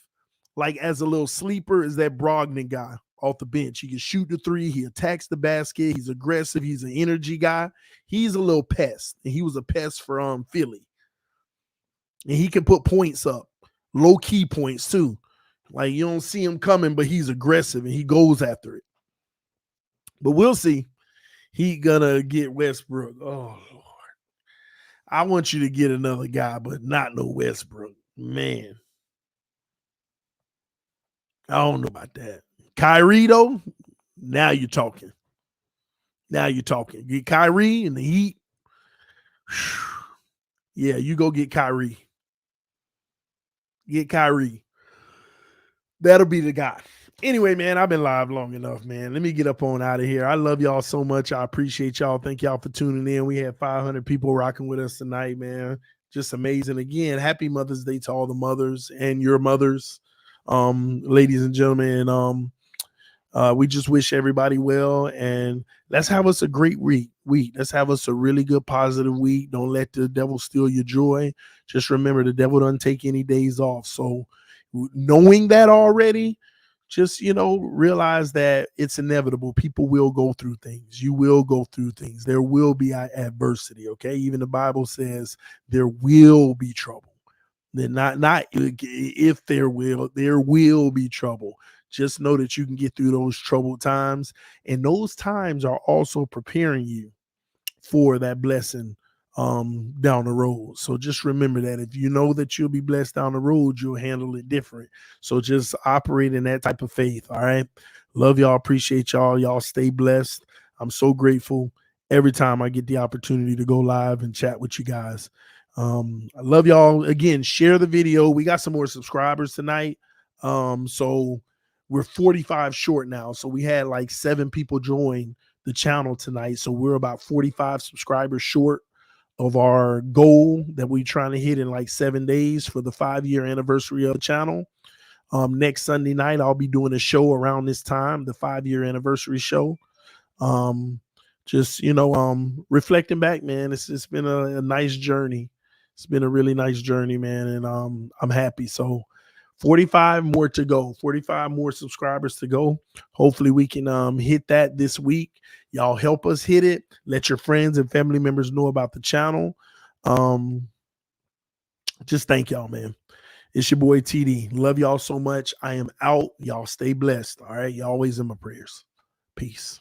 like as a little sleeper, is that Brogdon guy off the bench. He can shoot the 3. He attacks the basket. He's aggressive. He's an energy guy. He's a little pest. And he was a pest for Philly. And he can put points up, low-key points too. Like you don't see him coming, but he's aggressive and he goes after it. But we'll see. He gonna get Westbrook. Oh, Lord. I want you to get another guy, but not no Westbrook. Man. I don't know about that. Kyrie, though, now you're talking. Now you're talking. Get Kyrie in the Heat. Yeah, you go get Kyrie. Get Kyrie. That'll be the guy. Anyway, man, I've been live long enough, man. Let me get up on out of here. I love y'all so much. I appreciate y'all. Thank y'all for tuning in. We had 500 people rocking with us tonight, man. Just amazing. Again, happy Mother's Day to all the mothers and your mothers, ladies and gentlemen. We just wish everybody well, and let's have us a great week. Let's have us a really good, positive week. Don't let the devil steal your joy. Just remember, the devil doesn't take any days off. So knowing that already, just, realize that it's inevitable. People will go through things. You will go through things. There will be adversity, okay? Even the Bible says there will be trouble. Then not if there will be trouble. Just know that you can get through those troubled times, and those times are also preparing you for that blessing down the road. So just remember that if you know that you'll be blessed down the road, you'll handle it different. So just operate in that type of faith. All right. Love y'all. Appreciate y'all. Y'all stay blessed. I'm so grateful every time I get the opportunity to go live and chat with you guys. I love y'all. Again, share the video. We got some more subscribers tonight. So we're 45 short now. So we had like 7 people join the channel tonight. So we're about 45 subscribers short of our goal that we're trying to hit in like 7 days for the 5-year anniversary of the channel. Next Sunday night, I'll be doing a show around this time, the 5-year anniversary show. Just, reflecting back, man, it's been a nice journey. It's been a really nice journey, man. And I'm happy. So 45 more to go, 45 more subscribers to go. Hopefully we can hit that this week. Y'all help us hit it. Let your friends and family members know about the channel. Just thank y'all, man. It's your boy TD. Love y'all so much. I am out. Y'all stay blessed. All right. Y'all always in my prayers. Peace.